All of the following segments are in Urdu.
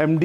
MD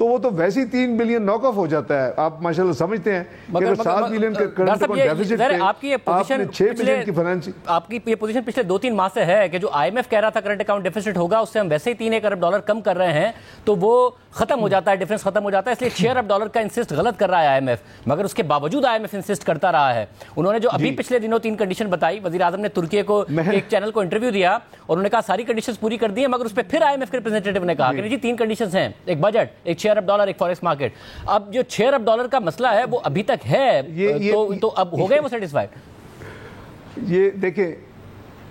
تو وہ تو ویسے ہی 3 بلین ناک آف ہو جاتا ہے. آپ ماشاءاللہ سمجھتے ہیں کہ اگر 7 بلین کے کرنٹ اکاؤنٹ ڈیفیسٹ پہ آپ نے 6 بلین کی فائنینسنگ. آپ کی یہ پوزیشن پچھلے 2-3 ماہ سے ہے کہ جو آئی ایم ایف کہہ رہا تھا کرنٹ اکاؤنٹ ڈیفیسٹ ہوگا, اس سے ہم ویسے ہی 3 ارب ڈالر کم کر رہے ہیں, تو وہ ختم ہو جاتا ہے, ڈیفرنس ختم ہو جاتا ہے. اس لیے 6 ارب ڈالر کا انسسٹ غلط کر رہا ہے آئی ایم ایف, مگر اس کے باوجود آئی ایم ایف انسسٹ کرتا رہا ہے. انہوں نے جو ابھی پچھلے دنوں 3 کنڈیشن بتائی, وزیر اعظم نے ترکی کو ایک چینل کو انٹرویو دیا اور انہوں نے کہا ساری کنڈیشنز پوری کر دی ہیں, مگر اس پہ پھر آئی ایم ایف کے ریپرزینٹیٹو نے کہا کہ جی 3 کنڈیشنز ہیں, ایک بجٹ, ایک 6 ارب ڈالر, ایک فارکس مارکیٹ. اب جو 6 ارب ڈالر کا مسئلہ ہے وہ ابھی تک ہے, تو اب ہو گئے وہ سیٹسفائیڈ؟ یہ دیکھیں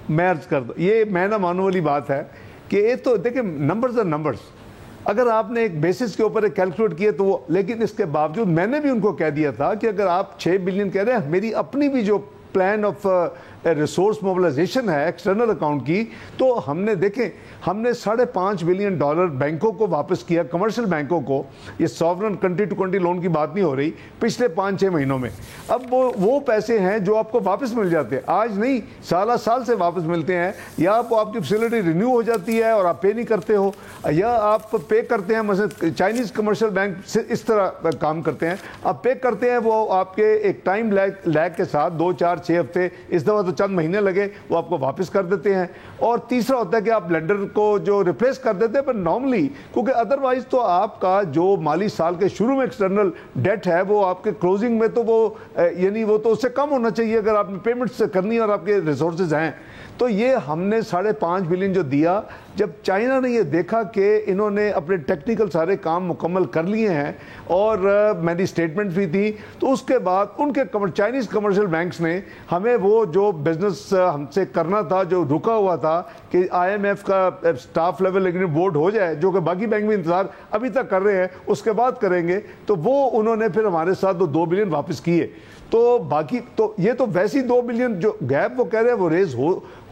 میں عرض کر دوں, یہ میں نہ ماننے والی بات ہے کہ یہ تو دیکھیں نمبرز اور نمبرز, اگر آپ نے ایک بیسس کے اوپر ایک کیلکولیٹ کیا تو وہ, لیکن اس کے باوجود میں نے بھی ان کو کہہ دیا تھا کہ اگر آپ 6 بلین کہہ رہے ہیں, میری اپنی بھی جو پلان آف ریسورس موبلائزیشن ہے ایکسٹرنل اکاؤنٹ کی, تو ہم نے دیکھیں ہم نے $5.5 بلین بینکوں کو واپس کیا, کمرشل بینکوں کو. یہ sovereign country to country loan کی بات نہیں ہو رہی, پچھلے 5-6 مہینوں میں. اب وہ پیسے ہیں جو آپ کو واپس مل جاتے ہیں, آج نہیں سالہ سال سے واپس ملتے ہیں, یا آپ کی فیسلٹی رینیو ہو جاتی ہے اور آپ پے نہیں کرتے ہو, یا آپ پے کرتے ہیں. مثلا چائنیز کمرشل بینک اس طرح کام کرتے ہیں, آپ پے کرتے ہیں, وہ آپ کے ایک ٹائم لیگ کے ساتھ 2-4-6 ہفتے, اس دفعہ تو چند مہینے لگے, وہ آپ کو واپس کر دیتے ہیں. اور تیسرا ہوتا ہے کہ آپ لینڈر کو جو ریپلیس کر دیتے ہیں, پر نارملی کیونکہ ادروائز تو آپ کا جو مالی سال کے شروع میں ایکسٹرنل ڈیٹ ہے وہ آپ کے کلوزنگ میں تو وہ یعنی وہ تو اس سے کم ہونا چاہیے اگر آپ نے پیمنٹس کرنی ہے اور آپ کے ریسورسز ہیں. تو یہ ہم نے 5.5 بلین جو دیا, جب چائنا نے یہ دیکھا کہ انہوں نے اپنے ٹیکنیکل سارے کام مکمل کر لیے ہیں اور میری سٹیٹمنٹ بھی تھی, تو اس کے بعد ان کے چائنیز کمرشل بینکس نے ہمیں وہ جو بزنس ہم سے کرنا تھا, جو رکا ہوا تھا کہ آئی ایم ایف کا سٹاف لیول ایگریمنٹ بورڈ ہو جائے, جو کہ باقی بینک بھی انتظار ابھی تک کر رہے ہیں, اس کے بعد کریں گے, تو وہ انہوں نے پھر ہمارے ساتھ 2 بلین واپس کیے. تو باقی تو یہ تو ویسی 2 بلین جو گیپ وہ کہہ رہے ہیں وہ ریز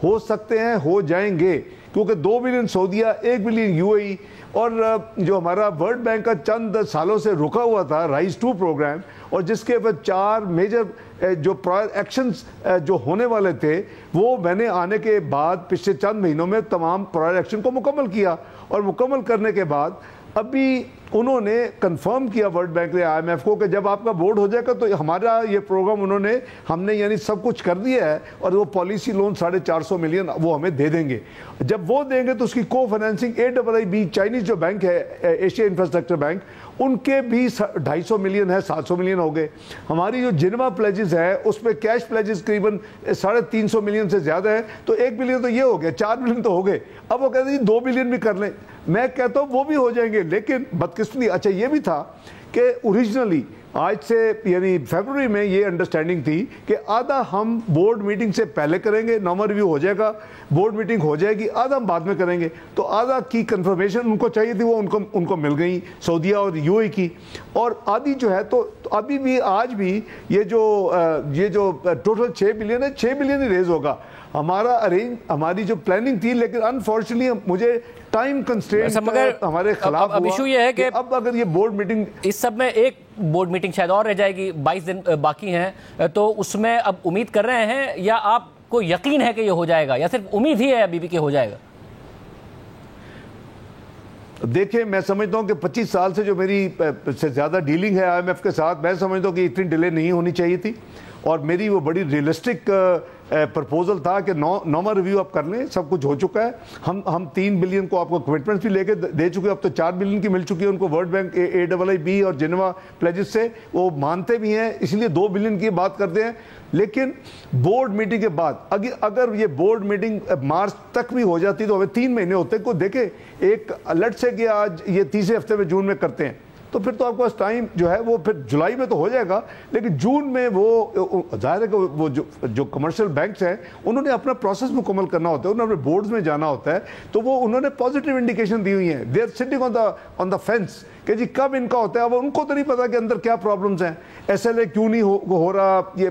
ہو سکتے ہیں, ہو جائیں گے, کیونکہ 2 بلین سعودیہ, 1 بلین یو اے ای, اور جو ہمارا ورلڈ بینک کا چند سالوں سے رکا ہوا تھا رائز 2 پروگرام, اور جس کے اوپر 4 میجر جو پرائر ایکشنز جو ہونے والے تھے, وہ میں نے آنے کے بعد پچھلے چند مہینوں میں تمام پرائر ایکشن کو مکمل کیا. اور مکمل کرنے کے بعد ابھی انہوں نے کنفرم کیا ورلڈ بینک نے آئی ایم ایف کو کہ جب آپ کا بورڈ ہو جائے گا تو ہمارا یہ پروگرام ہم نے یعنی سب کچھ کر دیا ہے, اور وہ پالیسی لون 450 ملین وہ ہمیں دے دیں گے. جب وہ دیں گے تو اس کی کو فائنینسنگ AIIB چائنیز جو بینک ہے, ایشیا انفراسٹرکچر بینک, ان کے بھی 250 ملین ہے, 700 ملین ہو گئے. ہماری جو جنوا پلیجز ہے اس پہ کیش پلیجز قریباً 350 ملین سے زیادہ ہے, تو 1 بلین تو یہ ہو گیا, 4 بلین تو ہو گئے. اب وہ کہتے ہیں 2 بلین بھی کر لیں, میں کہتا ہوں وہ بھی ہو جائیں گے. لیکن بدقسمتی اچھا یہ بھی تھا کہ اوریجنلی آج سے یعنی فیبروری میں یہ انڈرسٹینڈنگ تھی کہ آدھا ہم بورڈ میٹنگ سے پہلے کریں گے, نارمل ریویو ہو جائے گا, بورڈ میٹنگ ہو جائے گی, آدھا ہم بعد میں کریں گے. تو آدھا کی کنفرمیشن ان کو چاہیے تھی, وہ ان کو مل گئی سعودیہ اور یو اے کی, اور آدھی جو ہے تو ابھی بھی آج بھی یہ جو ٹوٹل 6 بلین ہے, 6 بلین ہی ریز ہوگا. ہماری جو پلاننگ تھی, لیکن انفارچونیٹلی مجھے ٹائم کنسٹرینٹ ہمارے خلاف اب ایشو یہ ہے کہ اب اگر یہ بورڈ میٹنگ, اس سب میں ایک بورڈ میٹنگ شاید اور رہ جائے گی, 22 دن باقی ہیں, تو اس میں اب امید کر رہے ہیں یا آپ کو یقین ہے کہ یہ ہو جائے گا, یا صرف امید ہی ہے ابھی بھی کہ ہو جائے گا؟ دیکھیں میں سمجھتا ہوں کہ 25 سال سے جو میری سے زیادہ ڈیلنگ ہے آئی ایم ایف کے ساتھ, میں سمجھتا ہوں کہ اتنی ڈیلے نہیں ہونی چاہیے تھی, اور میری وہ بڑی ریئلسٹک پرپوزل تھا کہ نارمل ریویو آپ کر لیں, سب کچھ ہو چکا ہے. ہم 3 بلین کو آپ کو کمٹمنٹس بھی لے کے دے چکے, اب تو 4 بلین کی مل چکی ہے ان کو ورلڈ بینک AIIB اور جنوا پلیجز سے, وہ مانتے بھی ہیں, اس لیے 2 بلین کی بات کرتے ہیں. لیکن بورڈ میٹنگ کے بعد اگر یہ بورڈ میٹنگ مارچ تک بھی ہو جاتی تو ہمیں 3 مہینے ہوتے. کو دیکھیں ایک الٹ سے کہ آج یہ تیسرے ہفتے میں جون میں کرتے ہیں, تو پھر تو آپ کو ٹائم جو ہے وہ پھر جولائی میں تو ہو جائے گا, لیکن جون میں وہ ظاہر ہے کہ وہ جو کمرشل بینکس ہیں انہوں نے اپنا پروسیس مکمل کرنا ہوتا ہے, انہوں نے اپنے بورڈز میں جانا ہوتا ہے, تو وہ انہوں نے پازیٹیو انڈیکیشن دی ہوئی ہیں. They are sitting on the fence کہ جی کب ان کا ہوتا ہے. اب ان کو تو نہیں پتا کہ اندر کیا پرابلمس ہیں, SLA کیوں نہیں ہو رہا, یہ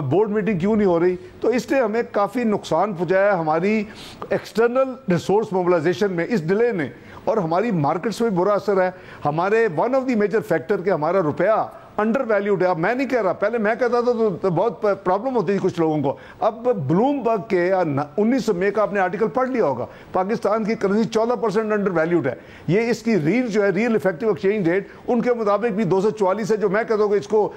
بورڈ میٹنگ کیوں نہیں ہو رہی, تو اس لیے ہمیں کافی نقصان پہنچایا ہماری ایکسٹرنل ریسورس موبلائزیشن میں اس ڈیلے نے, اور ہماری مارکیٹس میں برا اثر ہے. ہمارے one of the major factor کہ ہمارا روپیہ انڈر ویلیوڈ ہے. اب میں نہیں کہہ رہا, پہلے میں کہتا تھا تو بہت پرابلم ہوتی تھی کچھ لوگوں کو. اب بلوم برگ کے 19 مئی کا آپ نے آرٹیکل پڑھ لیا ہوگا, پاکستان کی کرنسی 14% انڈر ویلیوڈ ہے. یہ اس کی ریل جو ہے, real effective exchange rate in کے مطابق بھی 244 ہے, جو میں کہتا ہوں کہ اس کو,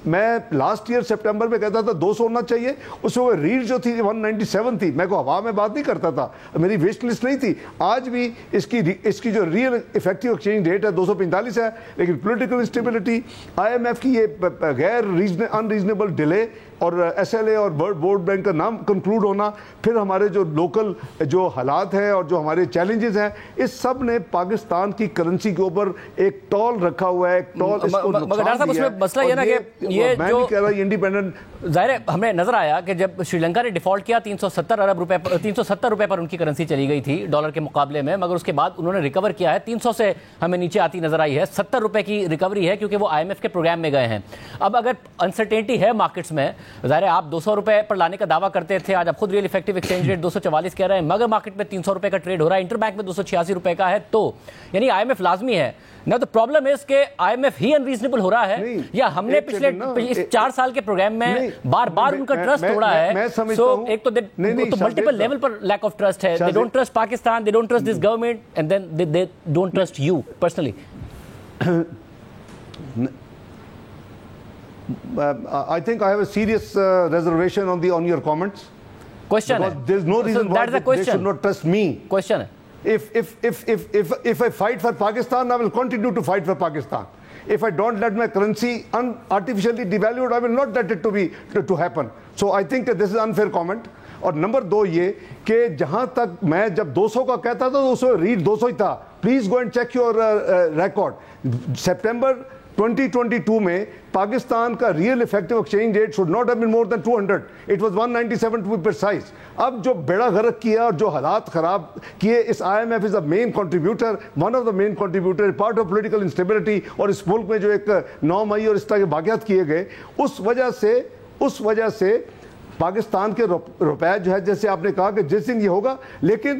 میں لاسٹ ایئر سپٹمبر میں کہتا تھا 200 ہونا چاہیے, اس میں ریٹ جو تھی 197 تھی. میں کو ہوا میں بات نہیں کرتا تھا, میری ویسٹ لسٹ نہیں تھی. آج بھی اس کی جو ریئل افیکٹو ایکسچینج ریٹ ہے 245 ہے, لیکن political instability, I M F کی یہ غیر انریزنیبل ڈیلے اور ایس ایل اے اور ورلڈ بینک کا نام کنکلوڈ ہونا, پھر ہمارے جو لوکل جو حالات ہیں اور جو ہمارے چیلنجز ہیں, اس سب نے پاکستان کی کرنسی کے اوپر ایک ٹول رکھا ہوا ہے, ایک ٹول. مگر ڈاکٹر صاحب اس میں مسئلہ یہ نا کہ یہ میں نہیں کہہ رہا انڈیپینڈنٹ, ظاہر ہے ہمیں نظر آیا کہ جب شری لنکا نے ڈیفالٹ کیا 370 روپے پر ان کی کرنسی چلی گئی تھی ڈالر کے مقابلے میں, مگر اس کے بعد انہوں نے ریکور کیا ہے, 300 سے ہمیں نیچے آتی نظر آئی ہے, 70 روپے کی ریکوری ہے کیونکہ وہ آئی ایم ایف کے پروگرام میں گئے ہیں. اب اگر انسرٹینٹی ہے مارکیٹس میں, ظاہر ہے آپ 200 روپے پر لانے کا دعویٰ کرتے تھے, آج آپ خود ریئل افیکٹو ایکسچینج ریٹ 244 کہہ رہے ہیں, مگر مارکیٹ میں 300 روپے کا ٹریڈ ہو رہا ہے, انٹر بینک میں 286 روپے کا ہے, تو یعنی آئی ایم ایف لازمی ہے نا. تو پرابلم اس کہ آئی ایم ایف ہی انریزنیبل ہو رہا ہے, یا ہم نے پچھلے 4 سال کے پروگرام میں بار بار ان کا ٹرسٹ توڑا ہے. سو ایک تو ملٹیپل لیول پر لیک آف ٹرسٹ ہے, they don't trust Pakistan, they don't trust this government, and then they don't trust you personally. I think I have a serious reservation on your comments. Question because there's no reason why they should not trust me. Question hai. If I fight for Pakistan, I will continue to fight for Pakistan. If I don't let my currency artificially devalued, I will not let it to happen. So I think that this is unfair comment. اور نمبر 2 یہ کہ جہاں تک میں جب 200 کا کہتا تھا تو اس میں ریٹ 200 ہی تھا. Please go and check your record. September 2022 میں پاکستان کا real effective exchange rate should not have been more than 200. It was 197 to be precise. اب جو بیڑا غرق کیا اور جو حالات خراب کیے, اس I M F is a main contributor, one of the main contributor, part of political instability, اور اس ملک میں جو ایک 9 مئی اور اس طرح کے واقعات کیے گئے, اس وجہ سے پاکستان کے روپے جو ہے, جیسے آپ نے کہا کہ جس دن یہ ہوگا, لیکن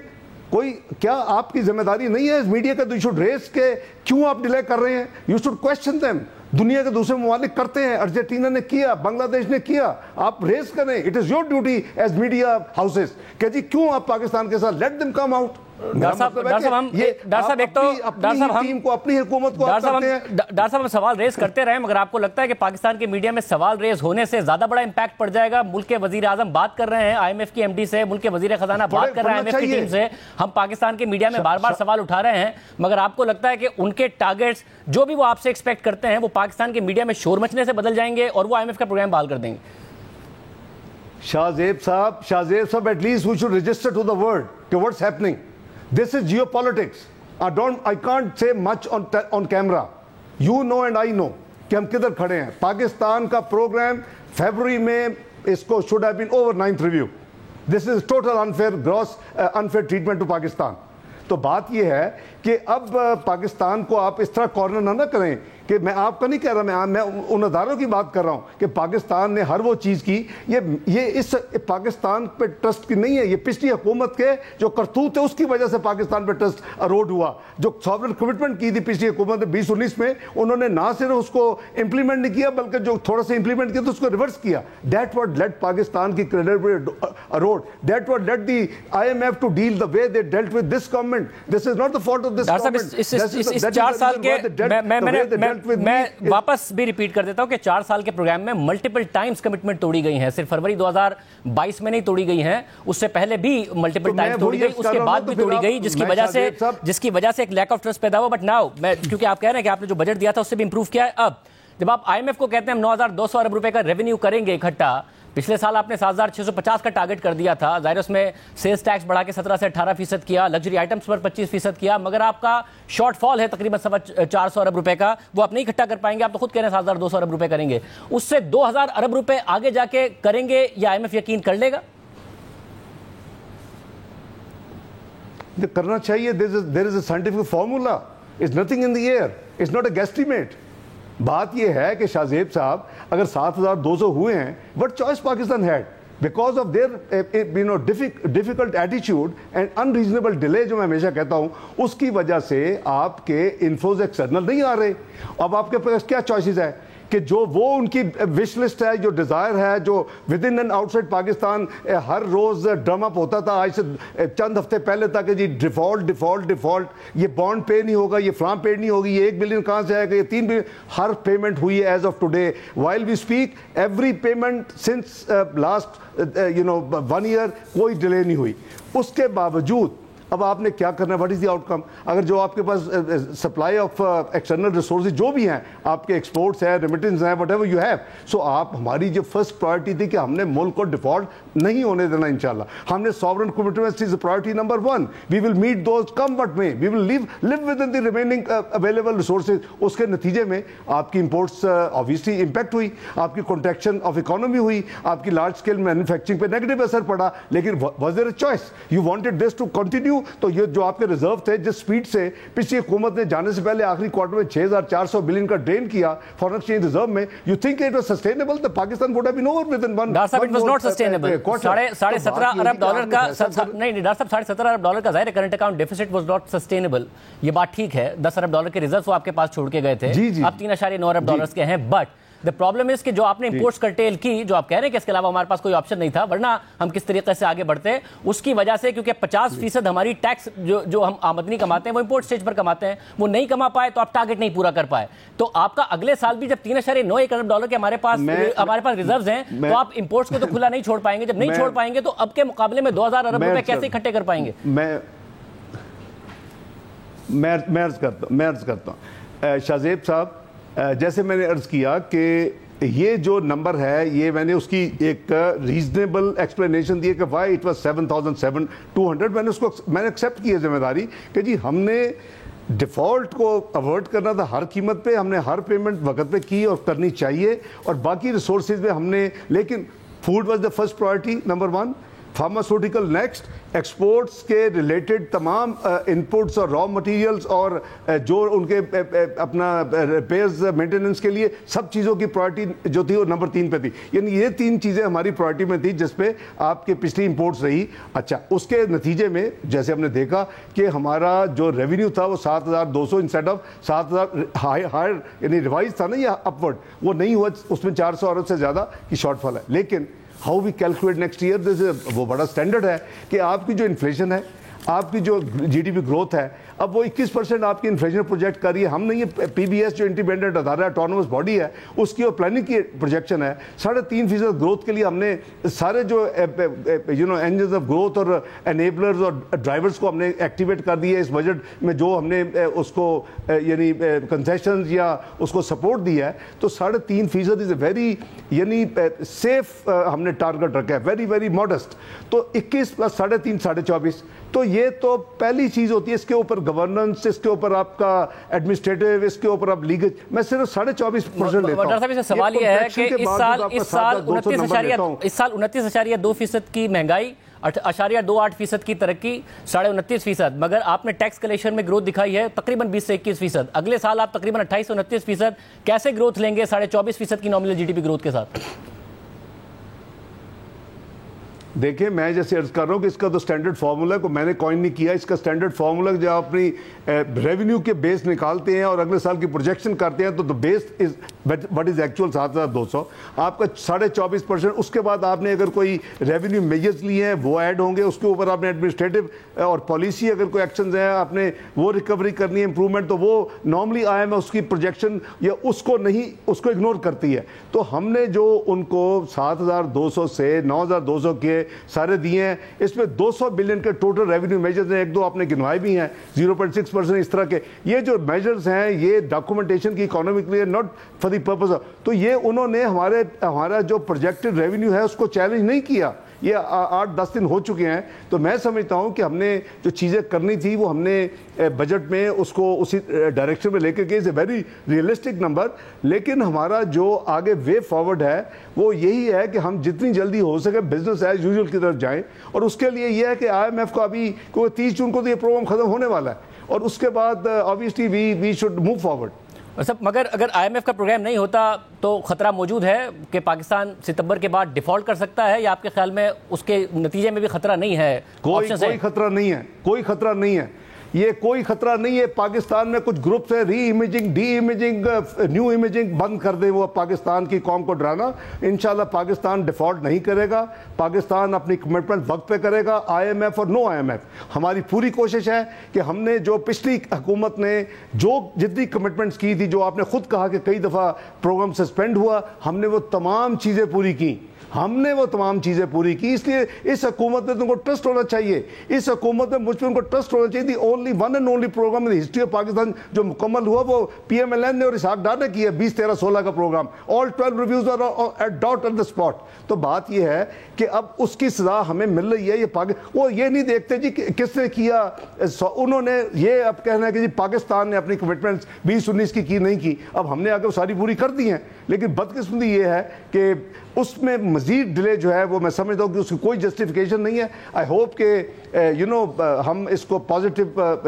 کوئی کیا آپ کی ذمہ داری نہیں ہے اس میڈیا کا, یو شوڈ ریز کہ کیوں آپ ڈیلے کر رہے ہیں, یو شوڈ کوشچن دیم. دنیا کے دوسرے ممالک کرتے ہیں, ارجنٹینا نے کیا, بنگلہ دیش نے کیا, آپ ریز کریں. It is your duty as media houses کہ جی کیوں آپ پاکستان کے ساتھ, let them come out. Doctor صاحب ہم سوال ریز کرتے رہے, مگر آپ کو لگتا ہے کہ پاکستان کے میڈیا میں سوال ریز ہونے سے زیادہ بڑا امپیکٹ پڑ جائے گا؟ ملک کے وزیر اعظم بات کر رہے ہیں آئی ایم ایف کی ایم ڈی سے, ملک کے وزیر خزانہ بات کر رہے ہیں آئی ایم ایف کی ٹیم سے, ہم پاکستان کے میڈیا میں بار بار سوال اٹھا رہے ہیں, مگر آپ کو لگتا ہے کہ ان کے ٹارگیٹس جو بھی وہ آپ سے ایکسپیکٹ کرتے ہیں وہ پاکستان کے میڈیا میں شور مچنے سے بدل جائیں گے اور وہ آئی ایم ایف کا پروگرام بحال کر دیں گے؟ شاہ زیب صاحب, at least we should register to the world کہ what's happening. This is geopolitics. I can't say much on camera. You know and I know کہ ہم کدھر کھڑے ہیں. پاکستان کا پروگرام فیبروری میں اس کو should have been over 9th review. This is total unfair treatment to Pakistan. تو بات یہ ہے کہ اب پاکستان کو آپ اس طرح کارنر نہ کریں کہ میں آپ کا نہیں کہہ رہا, میں ان اداروں کی بات کر رہا ہوں کہ پاکستان نے ہر وہ چیز کی, یہ اس پاکستان پہ ٹرسٹ کی نہیں ہے, یہ پچھلی حکومت کے جو کرتوت ہے اس کی وجہ سے پاکستان پہ ٹرسٹ اروڈ ہوا. جو ساورن کمٹمنٹ کی تھی پچھلی حکومت نے 2019 میں, انہوں نے نہ صرف اس کو امپلیمنٹ نہیں کیا بلکہ جو تھوڑا سا امپلیمنٹ کیا تو اس کو ریورس کیا. دیٹ واٹ لیٹ پاکستان کی credibility erode. That what led the I M F to deal the way they dealt with this government. This is not the fault of this government. اس 4 سال کے میں واپس بھی ریپیٹ کر دیتا ہوں کہ 4 سال کے پروگرام میں ملٹیپل ٹائمز کمٹمنٹ توڑی گئی ہیں, صرف فروری 2022 میں نہیں توڑی گئی ہیں, اس سے پہلے بھی ملٹیپل ٹائمز توڑی گئی, اس کے بعد بھی توڑی گئی, جس کی وجہ سے ایک لیک آف ٹرسٹ پیدا ہوا. بٹ ناؤ میں کیونکہ آپ کہہ رہے ہیں کہ آپ نے جو بجٹ دیا تھا اس سے بھی امپروو کیا ہے. اب جب آپ آئی ایم ایف کو کہتے ہیں ہم 9,200 ارب روپے کا ریونیو کریں گے اکٹھا, پچھلے سال آپ نے 7,650 کا ٹارگٹ کر دیا تھا, ظاہر اس میں سیلز ٹیکس بڑھا کے 17 سے 18% کیا, لگژری آئٹمز پر 25% کیا, مگر آپ کا شارٹ فال ہے تقریباً 400 ارب روپے کا, وہ آپ نہیں اکٹھا کر پائیں گے. آپ تو خود کہہ رہے ہیں 7,200 ارب روپے کریں گے, اس سے 2,000 ارب روپے آگے جا کے کریں گے, یا آئی ایم ایف یقین کر لے گا؟ کرنا چاہیے. there is a scientific formula. It's nothing in the air. It's not a guesstimate. بات یہ ہے کہ شاہ زیب صاحب اگر 7,200 ہوئے ہیں, what choice Pakistan had? Because of their difficult attitude and unreasonable delay جو میں ہمیشہ کہتا ہوں, اس کی وجہ سے آپ کے انفوز ایکسٹرنل نہیں آ رہے. اب آپ کے پاس کیا چوائسز ہے کہ جو وہ ان کی وش لسٹ ہے, جو ڈیزائر ہے, جو within and outside Pakistan ہر روز ڈرم اپ ہوتا تھا آج سے چند ہفتے پہلے تک, جی ڈیفالٹ, یہ بانڈ پے نہیں ہوگا, یہ فلاں پے نہیں ہوگی, یہ 1 بلین کہاں سے آئے گا, یہ 3 بلین. ہر پیمنٹ ہوئی ہے as of today while we speak, every payment since last 1 year, کوئی ڈیلے نہیں ہوئی. اس کے باوجود اب آپ نے کیا کرنا ہے, واٹ از دی آؤٹ کم؟ اگر جو آپ کے پاس سپلائی آف ایکسٹرنل ریسورسز جو بھی ہیں, آپ کے ایکسپورٹس ہیں, ریمیٹنس ہیں, وٹ ایور یو ہیو, سو آپ, ہماری جو فرسٹ پرائرٹی تھی کہ ہم نے ملک کو ڈیفالٹ نہیں ہونے دینا انشاءاللہ. ہم نے sovereign commitments is priority number 1. We will meet those come what may, we will live within the remaining available resources. اس کے نتیجے میں آپ کی امپورٹس آبویسلی امپیکٹ ہوئی, آپ کی کنٹریکشن آف اکانومی ہوئی, آپ کی لارج اسکیل مینوفیکچرنگ پہ نیگیٹو اثر پڑا. لیکن was there a choice? You wanted this to continue. تو یہ جو آپ کے ریزرو تھے, جس سپیڈ سے پچھلی حکومت نے جانے سے پہلے آخری کوارٹر میں 6400 بلین کا ڈرین کیا فارن ایکسچینج ریزرو میں, you think it was sustainable? تو Pakistan would have been over within 1. Doctor صاحب اٹ واز ناٹ سسٹینیبل. 17.5 ارب ڈالر کا, نہیں ڈاکٹر صاحب 17.5 ارب ڈالر کا ظاہر current account deficit was not sustainable. یہ بات ٹھیک ہے, 10 ارب ڈالر کے ریزرو آپ کے پاس چھوڑ کے گئے تھے, اب 3.9 ارب ڈالر کے ہیں. بٹ the problem is کہ جو آپ نے امپورٹس کرٹیل کی, جو آپ کہہ رہے ہیں کہ اس کے علاوہ ہمارے پاس کوئی آپشن نہیں تھا, ورنہ ہم کس طریقے سے آگے بڑھتے ہیں, اس کی وجہ سے کیونکہ 50% ہماری ٹیکس جو ہم آمدنی کماتے ہیں وہ امپورٹ سٹیج پر کماتے ہیں, وہ نہیں کما پائے تو آپ ٹارگٹ نہیں پورا کر پائے. تو آپ کا اگلے سال بھی جب 3.9 ارب ڈالر کے ہمارے پاس ریزروز ہیں, تو آپ امپورٹس کو تو کھلا نہیں چھوڑ پائیں گے. جب نہیں چھوڑ پائیں گے تو اب کے مقابلے میں 2000 ارب روپے کیسے اکٹھے کر پائیں گے؟ میں عرض کرتا ہوں شاہ زیب صاحب, جیسے میں نے عرض کیا کہ یہ جو نمبر ہے, یہ میں نے اس کی ایک ریزنیبل ایکسپلینیشن دی ہے کہ وائی اٹ واز 7,200. میں نے ایکسیپٹ کی ہے ذمہ داری کہ جی ہم نے ڈیفالٹ کو اوائڈ کرنا تھا ہر قیمت پہ, ہم نے ہر پیمنٹ وقت پہ کی اور کرنی چاہیے, اور باقی ریسورسز پہ ہم نے, لیکن food was the first priority number 1, pharmaceutical next, exports کے ریلیٹڈ تمام انپٹس اور را مٹیریلز اور جو ان کے اپنا ریپیئرز مینٹیننس کے لیے سب چیزوں کی پرائرٹی جو تھی وہ نمبر 3 پہ تھی. یعنی یہ 3 چیزیں ہماری پرائرٹی میں تھی جس پہ آپ کے پچھلی امپورٹس رہی. اچھا, اس کے نتیجے میں جیسے ہم نے دیکھا کہ ہمارا جو ریونیو تھا وہ 7,200 انسٹیڈ آف 7,000 ہائر, یعنی ریوائز تھا نا یہ اپورڈ, وہ نہیں ہوا, اس میں 400 ارب سے زیادہ کی شارٹ فال ہے. لیکن how we calculate next year, وہ بڑا اسٹینڈرڈ ہے کہ آپ کی جو انفلیشن ہے, آپ کی جو جی ڈی پی گروتھ ہے, اب وہ 21% آپ کی انفلیشن پروجیکٹ کر رہی ہے. ہم نے یہ پی بی ایس جو انڈیپینڈنٹ ادارہ آٹونومس باڈی ہے, اس کی اور پلاننگ کی پروجیکشن ہے 3.5% گروتھ کے لیے. ہم نے سارے جو انجنز آف گروتھ اور انیبلرز اور ڈرائیورز کو ہم نے ایکٹیویٹ کر دی ہے اس بجٹ میں, جو ہم نے اس کو یعنی کنسیشنز یا اس کو سپورٹ دیا ہے. تو 3.5% از اے ویری یعنی سیف ہم نے ٹارگٹ رکھا ہے, ویری ویری ماڈسٹ. تو 21 + 3.5 24. تو یہ تو پہلی چیز ہوتی ہے. اس کے اوپر گورننس, اس کے اوپر آپ کا ایڈمنسٹریٹو, اس کے اوپر آپ لیگل, میں صرف 24% لیتا ہوں. ڈاکٹر صاحب اس سے سوال یہ ہے کہ اس سال 29.2% کی مہنگائی, 0.28% کی ترقی, 29.5%, مگر آپ نے ٹیکس کلیکشن میں گروتھ دکھائی ہے تقریباً 20 سے 21%. اگلے سال آپ تقریباً 28 سے 29% کیسے گروتھ لیں گے 24.5% کی nominal G D P growth کے ساتھ؟ دیکھیں, میں جیسے عرض کر رہا ہوں کہ اس کا تو سٹینڈرڈ فارمولا کو میں نے کوائن نہیں کیا. اس کا سٹینڈرڈ فارمولا جو آپ اپنی ریونیو کے بیس نکالتے ہیں اور اگلے سال کی پروجیکشن کرتے ہیں, تو بیس از وٹ از ایکچوئل 7,200, آپ کا 24.5%. اس کے بعد آپ نے اگر کوئی ریونیو میجرز لیے ہیں وہ ایڈ ہوں گے, اس کے اوپر آپ نے ایڈمنسٹریٹو اور پالیسی اگر کوئی ایکشنز ہیں آپ نے وہ ریکوری کرنی ہے, امپرومنٹ, تو وہ نارملی آئی ایم اس کی پروجیکشن یا اس کو نہیں, اس کو اگنور کرتی ہے. تو ہم نے جو ان کو 7,200 سے 9,200 کے سارے دیے ہیں, اس میں 200 بلین کے ٹوٹل ریونیو میجرز ہیں, 1-2 آپ نے گنوائے بھی ہیں, 0.6% اس طرح کے. یہ جو میجرز ہیں یہ ڈاکومنٹیشن کی اکانومکلی ناٹ فار دی پرپز. تو یہ انہوں نے ہمارا جو پروجیکٹڈ ریونیو ہے اس کو چیلنج نہیں کیا. یہ 8-10 دن ہو چکے ہیں. تو میں سمجھتا ہوں کہ ہم نے جو چیزیں کرنی تھی وہ ہم نے بجٹ میں اس کو اسی ڈائریکشن میں لے کے گئے. از اے ویری ریئلسٹک نمبر. لیکن ہمارا جو آگے وے فارورڈ ہے وہ یہی ہے کہ ہم جتنی جلدی ہو سکے بزنس ایز یوزول کی طرف جائیں, اور اس کے لیے یہ ہے کہ آئی ایم ایف کا ابھی 30 جون کو تو یہ پروگرام ختم ہونے والا ہے, اور اس کے بعد obviously we should move forward. مگر اگر آئی ایم ایف کا پروگرام نہیں ہوتا تو خطرہ موجود ہے کہ پاکستان ستمبر کے بعد ڈیفالٹ کر سکتا ہے, یا آپ کے خیال میں اس کے نتیجے میں بھی خطرہ نہیں ہے؟ کوئی خطرہ نہیں ہے, کوئی خطرہ نہیں ہے. یہ کوئی خطرہ نہیں ہے. پاکستان میں کچھ گروپس ہیں reimaging deimaging new imaging بند کر دیں وہ پاکستان کی قوم کو ڈرانا. انشاءاللہ پاکستان ڈیفالٹ نہیں کرے گا, پاکستان اپنی کمٹمنٹ وقت پہ کرے گا. آئی ایم ایف اور نو آئی ایم ایف ہماری پوری کوشش ہے کہ ہم نے جو پچھلی حکومت نے جو جتنی کمٹمنٹس کی تھی, جو آپ نے خود کہا کہ کئی دفعہ پروگرام سسپینڈ ہوا, ہم نے وہ تمام چیزیں پوری کی. اس لیے اس حکومت میں تم کو ٹرسٹ ہونا چاہیے. اس حکومت میں مجھ پہ ان کو ٹرسٹ ہونا چاہیے. The only one and only programme in history of Pakistan جو مکمل ہوا وہ پی ایم ایل این نے اور اسحاق ڈار نے کیا 20 13 16 کا programme. All 12 reviews are at dot at the spot. تو بات یہ ہے کہ اب اس کی سزا ہمیں مل رہی ہے. وہ یہ نہیں دیکھتے جی کس نے کیا, انہوں نے یہ اب کہنا ہے کہ جی پاکستان نے اپنی کمٹمنٹس 2019 کی نہیں کی, اب ہم نے آگے وہ ساری پوری کر دی ہیں. لیکن بدقسمتی یہ ہے کہ اس میں مزید ڈیلے جو ہے وہ میں سمجھتا ہوں کہ اس کی کوئی جسٹیفیکیشن نہیں ہے. آئی ہوپ کہ ہم اس کو پازیٹیو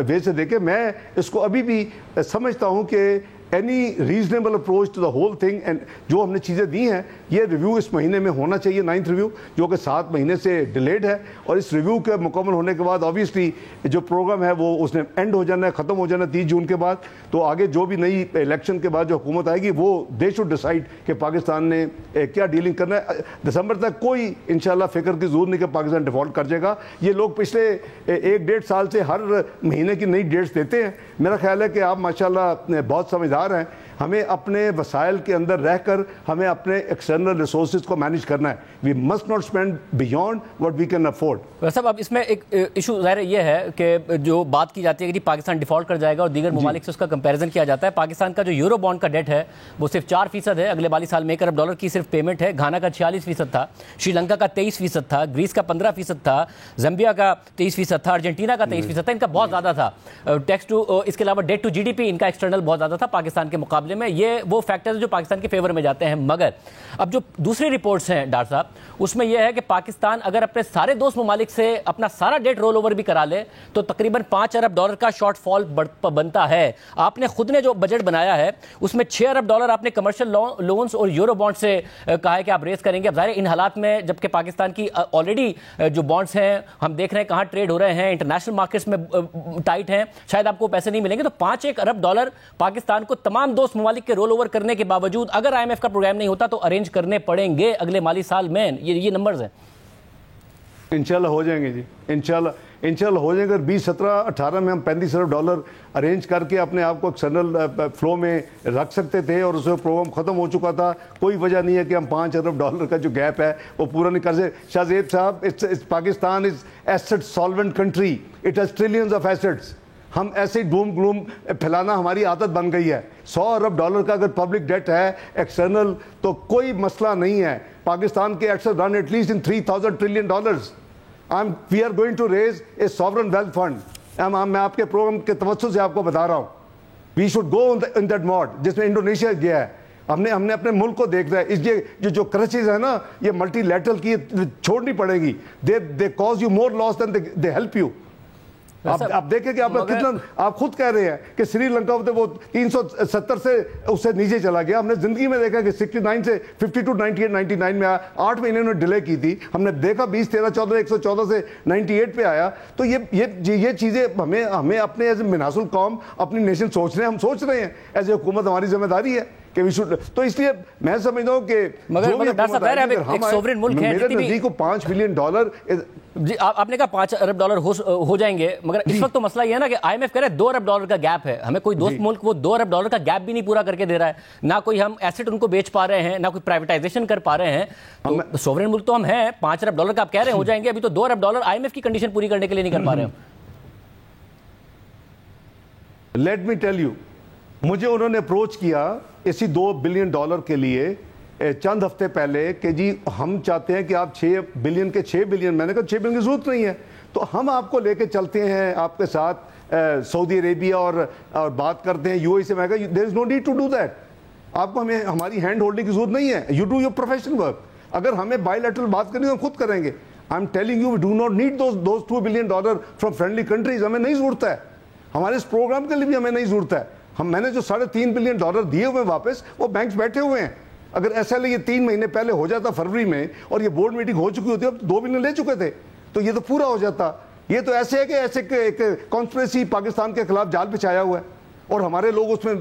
وے سے دیکھیں. میں اس کو ابھی بھی سمجھتا ہوں کہ any reasonable approach to the whole thing, and جو ہم نے چیزیں دی ہیں یہ ریویو اس مہینے میں ہونا چاہیے, 9th ریویو جو کہ 7 مہینے سے ڈیلیڈ ہے. اور اس ریویو کے مکمل ہونے کے بعد آبویسلی جو پروگرام ہے وہ اس نے اینڈ ہو جانا ہے, ختم ہو جانا ہے 30 جون کے بعد. تو آگے جو بھی نئی الیکشن کے بعد جو حکومت آئے گی وہ دے شوڈ ڈیسائیڈ کہ پاکستان نے کیا ڈیلنگ کرنا ہے. دسمبر تک کوئی انشاءاللہ فکر کی ضرورت نہیں کہ پاکستان ڈیفالٹ کر جائے گا. یہ لوگ پچھلے 1-1.5 سال سے ہر مہینے کی نئی ڈیٹس دیتے ہیں. میرا خیال ہے کہ آپ ماشاءاللہ بہت سمجھدار ہیں. ہمیں اپنے وسائل کے اندر رہ کر ہمیں اپنے ایکسٹرنل ریسورسز کو مینیج کرنا ہے. We must not spend beyond what we can afford. صاحب اب اس میں ایک ایشو ظاہر یہ ہے کہ جو بات کی جاتی ہے کہ جی پاکستان ڈیفالٹ کر جائے گا اور دیگر ممالک سے اس کا کمپیریزن کیا جاتا ہے. پاکستان کا جو یورو بانڈ کا ڈیٹ ہے وہ صرف 4% ہے. اگلے مالی سال میں $1 ارب کی صرف پیمنٹ ہے. گھانا کا 46% تھا, شری لنکا کا 23% تھا, گریس کا 15% تھا, زمبیا کا 23% تھا, ارجنٹینا کا 23% تھا. ان کا بہت زیادہ تھا. ٹیکس ٹو اس کے علاوہ debt to G D P ان کا ایکسٹرنل بہت زیادہ تھا پاکستان کے مقابلے میں. یہ وہ فیکٹرز جو پاکستان کے فیور میں جاتے ہیں. مگر اب جو دوسری رپورٹس ہیں ڈاکٹر صاحب اس میں یہ ہے کہ پاکستان اگر اپنے سارے دوست ممالک سے اپنا سارا ڈیٹ رول اوور بھی کرا لے تو تقریباً $5 ارب کا شارٹ فال بنتا ہے. آپ نے خود نے جو بجٹ بنایا ہے اس میں $6 ارب آپ نے کمرشل لونز اور یورو بانڈ سے کہا ہے کہ آپ ریز کریں گے. اب ظاہر ان حالات میں جبکہ پاکستان کی آلریڈی جو بانڈز ہیں ہم دیکھ رہے ہیں کہاں ٹریڈ ہو رہے ہیں, انٹرنیشنل مارکیٹس میں ٹائٹ ہیں, شاید آپ کو پیسے نہیں ملیں گے. تو $5 ارب پاکستان کو تمام دوست ممالک کے رول اوور کرنے کے باوجود اگر آئی ایم ایف کا پروگرام نہیں ہوتا تو ارینج کرنے پڑیں گے اگلے مالی سال میں. یہ نمبرز ہیں. انشاءاللہ ہو جائیں گے جی, انشاءاللہ ہو جائیں گے. 2017-18 میں ہم $35 ارب ارینج کر کے اپنے آپ کو ایکسٹرنل فلو میں رکھ سکتے تھے اور اس میں پروگرام ختم ہو چکا تھا. کوئی وجہ نہیں ہے کہ ہم $5 ارب کا جو گیپ ہے وہ پورا نہیں کر سکتے. شاہ زیب صاحب, Pakistan is asset solvent country, it has trillions of assets. ہم ایسے ڈوم گلوم پھیلانا ہماری عادت بن گئی ہے. $100 ارب کا اگر پبلک ڈیٹ ہے ایکسٹرنل تو کوئی مسئلہ نہیں ہے. پاکستان کے assets run at least in $3,000 trillion. We are going to raise a sovereign wealth fund. میں آپ کے پروگرام کے توسط سے آپ کو بتا رہا ہوں. We should go in that mode جس میں انڈونیشیا گیا ہے. ہم نے اپنے ملک کو دیکھنا ہے. اس جو کرنسیز ہیں نا یہ ملٹی لیٹرل کی چھوڑنی پڑے گی. They cause you more loss than they help you. آپ دیکھیں کہ آپ کتنا آپ خود کہہ رہے ہیں کہ سری لنکا وہ 370 سے اس سے نیچے چلا گیا. ہم نے زندگی میں دیکھا کہ 69 سے 52 98 99 میں آیا. 8 مہینے نے ڈیلے کی تھی. ہم نے دیکھا 20 13 14 114 سے 98 پہ آیا. تو یہ چیزیں ہمیں اپنے ایز اے منحص القوم اپنی نیشن ہم سوچ رہے ہیں ایز اے حکومت. ہماری ذمہ داری ہے کہ وی شوڈ. تو اس لیے میں سمجھتا ہوں کہ میرے نزدیک کو $5 بلین جی آپ نے کہا $5 ارب ہو جائیں گے. مگر اس وقت تو مسئلہ یہ ہے نا کہ آئی ایم ایف کہہ رہے $2 ارب کا گیپ ہے. ہمیں کوئی دوست ملک وہ $2 ارب کا گیپ بھی نہیں پورا کر کے دے رہا ہے. نہ کوئی ہم ایسٹ ان کو بیچ پا رہے ہیں, نہ کوئی پرائیویٹائزیشن کر پا رہے ہیں. تو سوورن ملک تو ہم ہیں. $5 ارب کا آپ کہہ رہے ہیں ہو جائیں گے. ابھی تو $2 ارب آئی ایم ایف کی کنڈیشن پوری کرنے کے لیے نہیں کر پا رہے ہم. لیٹ می ٹیل یو, مجھے انہوں نے اپروچ کیا اسی $2 بلین کے لیے چند ہفتے پہلے کہ جی ہم چاہتے ہیں کہ آپ 6 بلین کے 6 بلین. میں نے کہا 6 بلین کی ضرورت نہیں ہے, تو ہم آپ کو لے کے چلتے ہیں آپ کے ساتھ سعودی عربیہ اور بات کرتے ہیں یو اے سے. میں کہا there is no need to do that. آپ کو ہماری ہینڈ ہولڈنگ کی ضرورت نہیں ہے. You do your professional work. اگر ہمیں بائی لیٹرل بات کرنی ہے ہم خود کریں گے. I am telling you we do not need those $2 billion from friendly countries. ہمیں نہیں ضرورت ہے. ہمارے اس پروگرام کے لیے بھی ہمیں نہیں ضرورت ہے. میں نے جو $3.5 بلین دیے ہوئے واپس وہ بینکس بیٹھے ہوئے ہیں. اگر ایسا یہ 3 مہینے پہلے ہو جاتا فروری میں اور یہ بورڈ میٹنگ ہو چکی ہوتی ہے, اب 2 بلین لے چکے تھے, تو یہ تو پورا ہو جاتا. یہ تو ایسے ہے کہ ایسے ایک کانسپریسی پاکستان کے خلاف جال بچھایا ہوا ہے اور ہمارے لوگ اس میں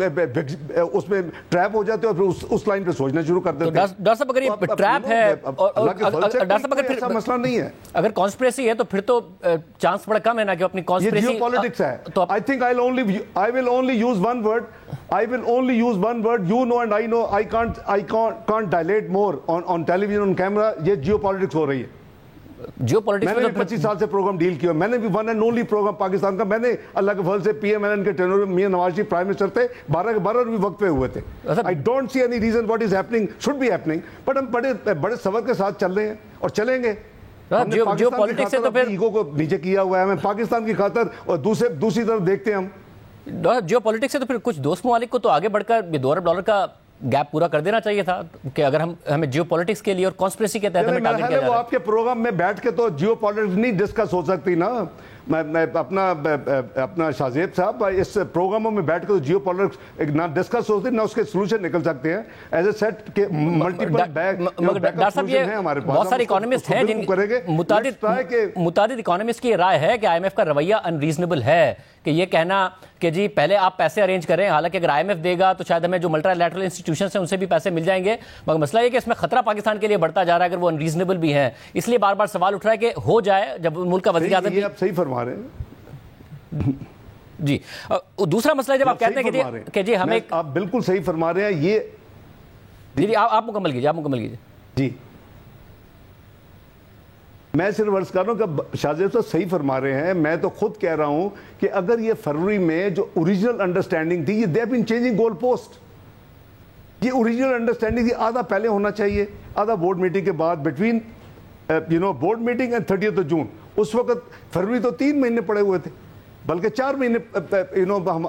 ٹریپ ہو جاتے ہیں اور پھر اس لائن پہ سوچنا شروع کر دیتے ہیں. ڈاکٹر صاحب اگر یہ ٹریپ ہے ڈاکٹر صاحب اگر ایسا مسئلہ نہیں ہے, اگر کانسپریسی ہے تو پھر تو چانس بڑا کم ہے نا کہ اپنی کانسپریسی. یہ جیو پالیٹکس ہے. I think I will only use one word. I will only use one word. You know and I know. I can't dilate more on television, on camera. یہ جیو پالیٹکس ہو رہی ہے. جیو پالیٹکس میں نے 25 سال سے پروگرام ڈیل کیا, میں نے بھی one and only programme Pakistan کا, میں نے اللہ کے فضل سے پی ایم این کے ٹینور میں میاں نواز شریف پرائم منسٹر تھے, 12 کے 12 بھی وقت پہ ہوئے تھے. I don't see any reason what is happening should be happening, but ہم بڑے صبر کے ساتھ چل رہے ہیں اور چلیں گے. ہم نے پاکستان کی خاطر اپنی ایگو کو نیچے کیا ہوا ہے, ہمیں پاکستان کی خاطر, اور دوسری طرف دیکھتے ہیں ہم جیو پالیٹکس سے. تو پھر کچھ دوست ممالک کو تو آگے بڑھ کر یہ $2 ارب کا گیپ پورا کر دینا چاہیے تھا کہ اگر ہمیں جیو پالیٹکس کے لیے اور کانسپریسی کے تحت ہمیں ٹارگٹ کیا جا رہا ہے. وہ آپ کے پروگرام میں بیٹھ کے تو جیو پالیٹکس نہیں ڈسکس ہو سکتی نا. میں اپنا شاہ زیب صاحب اس پروگراموں میں بیٹھ کے تو جیو پالیٹکس نہ ڈسکس ہوتی نہ اس کے سلوشن نکل سکتے ہیں. ایز اے سیٹ کے ملٹیپل ڈاکٹر صاحب یہ بہت سارے اکانومسٹ ہیں جن متعدد اکانومسٹ کی رائے ہے کہ آئی ایم ایف کا رویہ انریزنیبل ہے, کہ یہ کہنا کہ جی پہلے آپ پیسے ارینج کریں, حالانکہ اگر آئی ایم ایف دے گا تو شاید ہمیں جو ملٹی لیٹرل انسٹیٹیوشنز ہیں ان سے بھی پیسے مل جائیں گے, مگر مسئلہ یہ کہ اس میں خطرہ پاکستان کے لیے بڑھتا جا رہا ہے اگر وہ انریزنیبل بھی ہیں. اس لیے بار بار سوال اٹھ رہا ہے کہ ہو جائے جب ملک کا وزیر اعظم. یہ آپ صحیح فرما رہے ہیں جی. دوسرا مسئلہ جب آپ کہتے ہیں کہ جی ہمیں, آپ بالکل صحیح فرما رہے ہیں. یہ جی آپ مکمل کیجیے. جی میں صرف عرض کر رہا ہوں کہ شاہ زیب صاحب صحیح فرما رہے ہیں. میں تو خود کہہ رہا ہوں کہ اگر یہ فروری میں جو اوریجنل انڈرسٹینڈنگ تھی, یہ they have been changing goal post. یہ اوریجنل انڈرسٹینڈنگ تھی, آدھا پہلے ہونا چاہیے, آدھا بورڈ میٹنگ کے بعد, بٹوین بورڈ میٹنگ اینڈ 30 جون. اس وقت فروری تو 3 مہینے پڑے ہوئے تھے, بلکہ 4 مہینے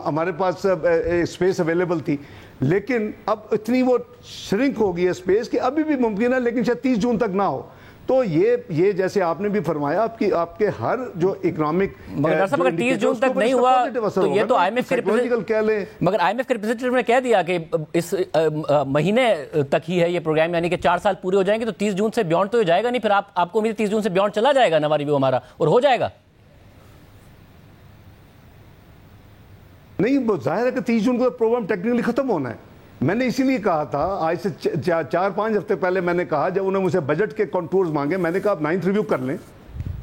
ہمارے پاس اسپیس اویلیبل تھی. لیکن اب اتنی وہ شرنک ہو گئی ہے اسپیس کہ ابھی بھی ممکن ہے, لیکن شاید 30 جون تک نہ ہو. تو یہ جیسے آپ نے بھی فرمایا, آپ کے ہر جو اکنامک, مگر صاحب اگر 30 جون تک نہیں ہوا تو یہ تو آئی ایم ایف کے ریپریزنٹیٹیو نے کہہ دیا کہ اس مہینے تک ہی ہے یہ پروگرام, یعنی کہ 4 سال پورے ہو جائیں گے, تو 30 جون سے بیونڈ تو ہو جائے گا نہیں. پھر آپ کو امید 30 جون سے بیونڈ چلا جائے گا نوا ریویو ہمارا اور ہو جائے گا. نہیں, وہ ظاہر ہے کہ 30 جون کو پروگرام ٹیکنیکلی ختم ہونا ہے. میں نے اسی لیے کہا تھا, آج سے 4-5 ہفتے پہلے میں نے کہا, جب انہوں نے مجھ سے بجٹ کے کنٹورز مانگے, میں نے کہا آپ 9th ریویو کر لیں,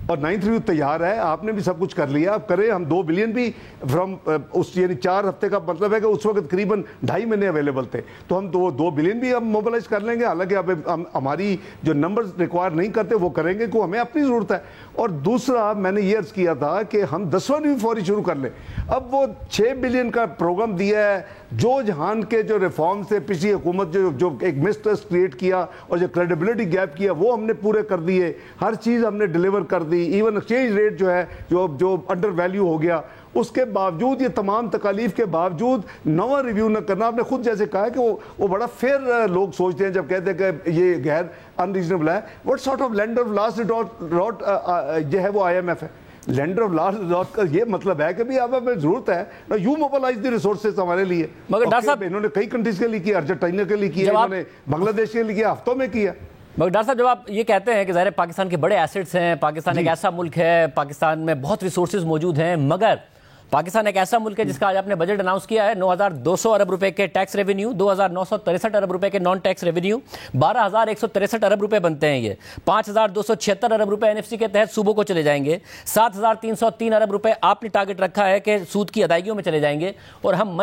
اور 9th ریویو تیار ہے, آپ نے بھی سب کچھ کر لیا, آپ کریں. ہم 2 بلین بھی فرام اس, یعنی 4 ہفتے کا مطلب ہے کہ اس وقت قریباً 2.5 مہینے اویلیبل تھے, تو ہم 2 بلین بھی ہم موبلائز کر لیں گے. حالانکہ اب ہماری جو نمبرز ریکوائر نہیں کرتے وہ کریں گے, کو ہمیں اپنی ضرورت ہے. اور دوسرا میں نے یہ عرض کیا تھا کہ ہم 10واں ریویو فوری شروع کر لیں. اب وہ 6 بلین کا پروگرام دیا ہے, جو جہان کے جو ریفارم سے پچھلی حکومت جو ایک مسٹرسٹ کریٹ کیا اور جو کریڈیبلٹی گیپ کیا, وہ ہم نے پورے کر دیے. ہر چیز ہم نے ڈیلیور کر دی. ایون ایکسچینج ریٹ جو ہے جو انڈر ویلیو ہو گیا, اس کے باوجود, یہ تمام تکالیف کے باوجود نواں ریویو نہ کرنا. آپ نے خود جیسے کہا کہ وہ بڑا فیئر لوگ سوچتے ہیں جب کہتے ہیں کہ یہ غیر انریزنیبل ہے. What sort of lander of last resort یہ ہے, وہ آئی ایم ایف ہے. لینڈر آف لاسٹ ریزورٹ کا یہ مطلب ہے کہ بھی اب ہمیں ضرورت ہے نا, یو موبلائز دی ریسورسز ہمارے لیے. مگر ڈاکٹر صاحب انہوں نے کئی کنٹریز کے لیے کیا, ارجنٹائنا کے لیے کیا, انہوں نے بنگلہ دیش کے لیے کیا, ہفتوں میں کیا. مگر ڈاکٹر صاحب جب آپ یہ کہتے ہیں کہ ظاہر پاکستان کے بڑے ایسٹس ہیں, پاکستان ایک ایسا ملک ہے, پاکستان میں بہت ریسورسز موجود ہیں, مگر پاکستان ایک ایسا ملک ہے جس کا آج آپ نے بجٹ اناؤنس کیا ہے, 9,200 ارب روپے کے ٹیکس ریونیو, 2,963 ارب روپے کے نان ٹیکس ریونیو, 12,163 ارب روپے بنتے ہیں. یہ 5,276 ارب روپے این ایف سی کے تحت صوبوں کو چلے جائیں گے. 7,303 ارب روپے آپ نے ٹارگٹ رکھا ہے کہ سود کی ادائیگیوں میں چلے جائیں گے, اور ہم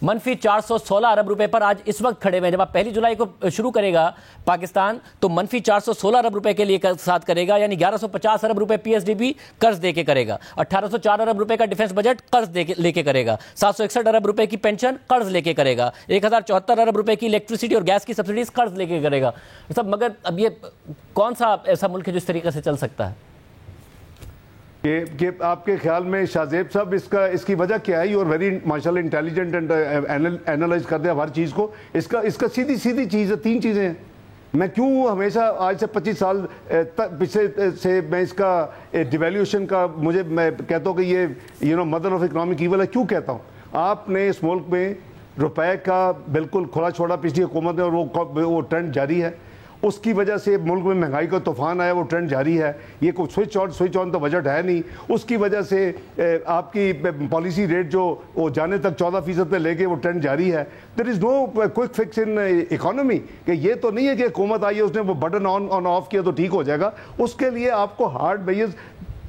منفی 416 ارب روپے پر آج اس وقت کھڑے ہوئے ہیں. جب آپ 1 جولائی کو شروع کرے گا پاکستان تو منفی 416 ارب روپے کے لیے ساتھ کرے گا, یعنی 1150 ارب روپے پی ایس ڈی بی قرض دے کے کرے گا, 1,804 ارب روپے کا ڈیفنس بجٹ قرض لے کے کرے گا, 761 ارب روپے کی پینشن قرض لے کے کرے گا, 1,074 ارب روپے کی الیکٹریسٹی اور گیس کی سبسڈیز قرض لے کے کرے گا. سب مگر اب یہ کون سا ایسا ملک ہے جو اس طریقے سے چل سکتا ہے؟ کہ آپ کے خیال میں شاہ زیب صاحب اس کی وجہ کیا ہے؟ یو آر ویری ماشاءاللہ انٹیلیجنٹ اینڈ اینالائز کرتے ہیں ہر چیز کو. اس کا سیدھی چیز ہے, 3 چیزیں ہیں. میں کیوں ہمیشہ آج سے 25 سال پچھلے سے میں اس کا ڈیویلیوشن کا میں کہتا ہوں کہ یہ مدر آف اکنامک ایول ہے. کیوں کہتا ہوں؟ آپ نے اس ملک میں روپے کا بالکل کھلا چھوڑا پچھلی حکومت میں, اور وہ ٹرینڈ جاری ہے. اس کی وجہ سے ملک میں مہنگائی کا طوفان آیا, وہ ٹرینڈ جاری ہے. یہ کوئی سوئچ آن تو بجٹ ہے نہیں. اس کی وجہ سے آپ کی پالیسی ریٹ جو وہ جانے تک 14% پہ لے کے وہ ٹرینڈ جاری ہے. دیر is know quick fix in economy, کہ یہ تو نہیں ہے کہ حکومت آئی ہے اس نے وہ بٹن آن آف کیا تو ٹھیک ہو جائے گا. اس کے لیے آپ کو ہارڈ بیس,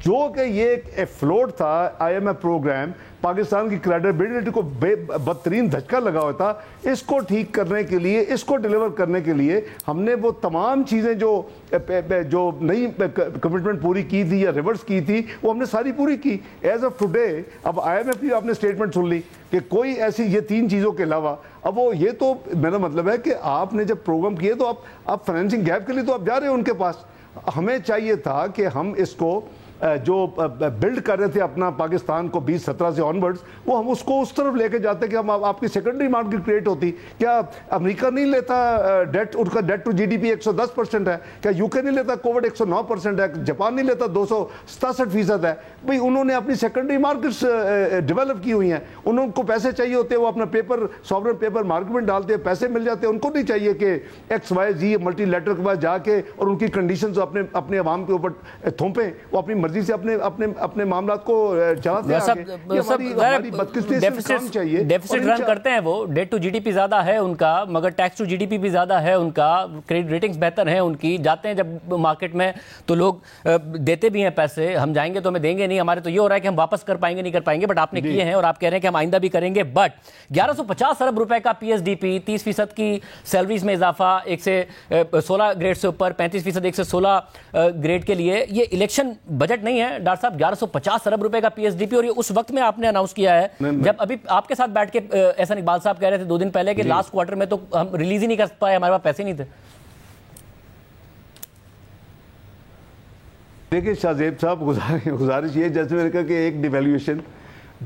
جو کہ یہ ایک فلوٹ تھا I M F programme, Pakistan کی کریڈیبلٹی کو بدترین دھچکا لگا ہوا تھا. اس کو ٹھیک کرنے کے لیے, اس کو ڈیلیور کرنے کے لیے ہم نے وہ تمام چیزیں جو نئی کمٹمنٹ پوری کی تھی یا ریورس کی تھی, وہ ہم نے ساری پوری کی. ایز آف ٹوڈے اب آئی ایم ایف کی آپ نے اسٹیٹمنٹ سن لی کہ کوئی ایسی یہ 3 چیزوں کے علاوہ, اب وہ یہ تو میرا مطلب ہے کہ آپ نے جب پروگرام کیے تو آپ فائنینسنگ گیپ کے لیے تو آپ جا رہے ہیں ان کے پاس. ہمیں چاہیے تھا کہ ہم اس کو جو بلڈ کر رہے تھے اپنا پاکستان کو 2017 سے آنورڈز, وہ ہم اس کو اس طرف لے کے جاتے کہ ہم آپ کی سیکنڈری مارکیٹ کریٹ ہوتی. کیا امریکہ نہیں لیتا ڈیٹ, ان کا debt to G D P 110% ہے؟ کیا یو کے نہیں لیتا کووڈ 109% ہے؟ جاپان نہیں لیتا 267% ہے؟ بھئی انہوں نے اپنی سیکنڈری مارکیٹس ڈیولپ کی ہوئی ہیں. انہوں کو پیسے چاہیے ہوتے ہیں, وہ اپنا پیپر سوورن پیپر مارکیٹ میں ڈالتے ہیں, پیسے مل جاتے ہیں. ان کو نہیں چاہیے کہ X Y Z multilateral کے پاس جا کے اور ان کی کنڈیشنز اپنے عوام کے اوپر تھوپیں. وہ اپنی مرضی سے اپنے معاملات کو چلاتے ہیں. ڈیفیسٹ رن کرتے ہیں, وہ debt to G D P زیادہ ہے ان کا, مگر tax to G D P بھی زیادہ ہے ان کا, کریڈٹ ریٹنگز بہتر ہیں ان کی. جاتے ہیں جب مارکیٹ میں تو لوگ دیتے بھی ہیں پیسے, ہم جائیں گے تو ہمیں دیں گے نہیں, ہمارے تو یہ ہو رہا ہے کہ ہم واپس کر پائیں گے نہیں کر پائیں گے, بٹ آپ نے کیے ہیں اور آپ کہہ رہے ہیں کہ ہم آئندہ بھی کریں گے. بٹ 1150 ارب روپے کا پی ایس ڈی پی, 30% کی سیلریز میں اضافہ, 1 سے 16 گریڈ سے اوپر 35%, 1 سے 16 گریڈ کے لیے, یہ الیکشن بجٹ نہیں ہے ڈاکٹر صاحب. 1150 ارب روپے کا پی ایس ڈی پی, اور یہ اس وقت میں آپ نے اناؤنس کیا ہے جب ابھی آپ کے ساتھ بیٹھ کے احسان اقبال صاحب کہہ رہے تھے 2 دن پہلے کہ لاسٹ کوارٹر میں تو ہم ریلیز ہی نہیں کر پائے, ہمارے پاس پیسے نہیں تھے. دیکھیں شاہ زیب صاحب, گزارش یہ جیسے میں نے کہا کہ ایک ڈیویلیویشن,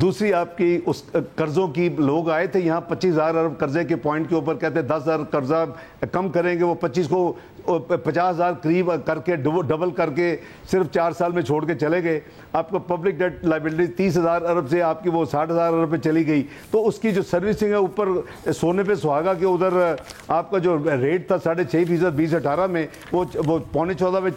دوسری آپ کی اس قرضوں کی, لوگ آئے تھے یہاں 25,000 ارب قرضے کے پوائنٹ کے اوپر, کہتے 10,000 قرضہ کم کریں گے, وہ 25 کو 50,000 قریب کر کے ڈبل کر کے صرف 4 سال میں چھوڑ کے چلے گئے. آپ کو پبلک ڈیٹ لائبلٹی 30,000 ارب سے آپ کی وہ 60,000 ارب پہ چلی گئی. تو اس کی جو سروسنگ ہے اوپر سونے پہ سہاگا کے ادھر آپ کا جو ریٹ تھا 6.5% 2018 میں, وہ 14.25 میں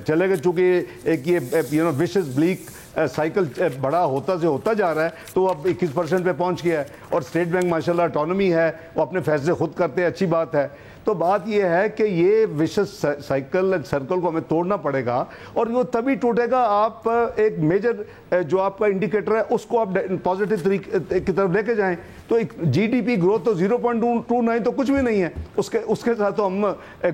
چلے گئے. چونکہ ایک یہ وشز بلیک سائیکل بڑا ہوتا جا رہا ہے, تو اب 21% پہ پہنچ گیا ہے. اور اسٹیٹ بینک ماشاءاللہ آٹونومی ہے, وہ اپنے فیصلے خود کرتے ہیں, اچھی بات ہے. تو بات یہ ہے کہ یہ وشس سرکل کو ہمیں توڑنا پڑے گا, اور وہ تبھی ٹوٹے گا آپ ایک میجر جو آپ کا انڈیکیٹر ہے اس کو آپ پازیٹیو طریقے کی طرف لے کے جائیں. تو جی ڈی پی گروتھ تو 0.29 تو کچھ بھی نہیں ہے, اس کے ساتھ تو ہم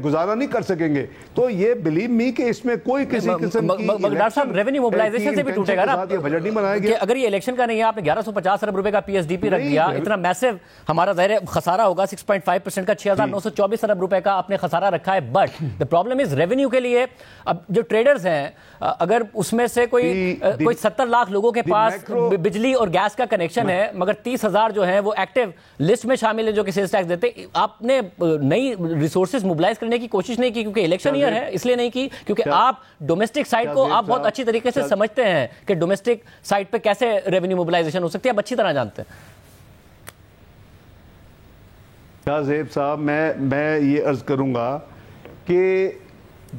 گزارا نہیں کر سکیں گے. تو یہ بلیو می کہ اس میں کوئی کسی قسم کی ڈاکٹر صاحب ریونیو موبلائزیشن سے بھی ٹوٹے گا نا, بجٹ نہیں بنایا گیا. اگر یہ الیکشن کا نہیں ہے, آپ نے 1150 ارب روپے کا پی ایس ڈی پی رکھ دیا, اتنا میسو ہمارا ظاہر خسارہ ہوگا 6.5% کا, 6,924 ارب روپے کا آپ نے خسارہ رکھا ہے. But the problem is revenue کے لیے اب جو ٹریڈرز ہیں, اگر اس میں سے کوئی 70 لاکھ لوگوں کے پاس بجلی اور گیس کا کنیکشن ہے, مگر 30,000 جو ہیں وہ ایکٹیو لسٹ میں شامل ہیں جو کہ سیلز ٹیکس دیتے, آپ نے نئی ریسورسز موبلائز کرنے کی کوشش نہیں کی کیونکہ الیکشن ایئر ہے, اس لیے نہیں کی کیونکہ آپ ڈومیسٹک سائٹ کو آپ بہت اچھی طریقے سے سمجھتے ہیں کہ ڈومیسٹک سائٹ پہ کیسے ریونیو موبلائزیشن ہو سکتی ہے, آپ اچھی طرح جانتے ہیں. شاہ زیب صاحب, میں یہ عرض کروں گا کہ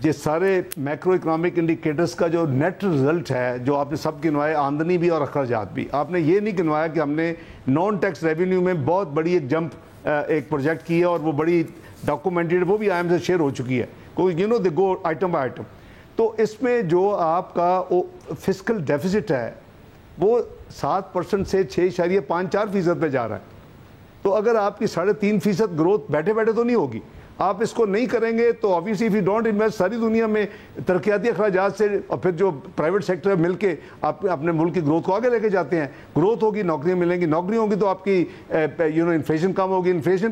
یہ سارے میکرو اکنامک انڈیکیٹرز کا جو نیٹ رزلٹ ہے جو آپ نے سب گنوائے, آمدنی بھی اور اخراجات بھی, آپ نے یہ نہیں گنوایا کہ ہم نے نان ٹیکس ریونیو میں بہت بڑی ایک جمپ ایک پروجیکٹ کی ہے, اور وہ بڑی ڈاکومنٹڈ, وہ بھی آئی ایم سے شیئر ہو چکی ہے, دے گو آئٹم بائی آئٹم. تو اس میں جو آپ کا فسکل ڈیفیسٹ ہے وہ 7% سے 6.54% پہ جا رہا ہے. تو اگر آپ کی 3.5% گروتھ بیٹھے تو نہیں ہوگی, آپ اس کو نہیں کریں گے تو obviously if you don't invest, ساری دنیا میں ترقیاتی اخراجات سے اور پھر جو پرائیویٹ سیکٹر مل کے آپ اپنے ملک کی گروتھ کو آگے لے کے جاتے ہیں. گروتھ ہوگی, نوکریاں ملیں گی, نوکری ہوگی تو آپ کی انفلیشن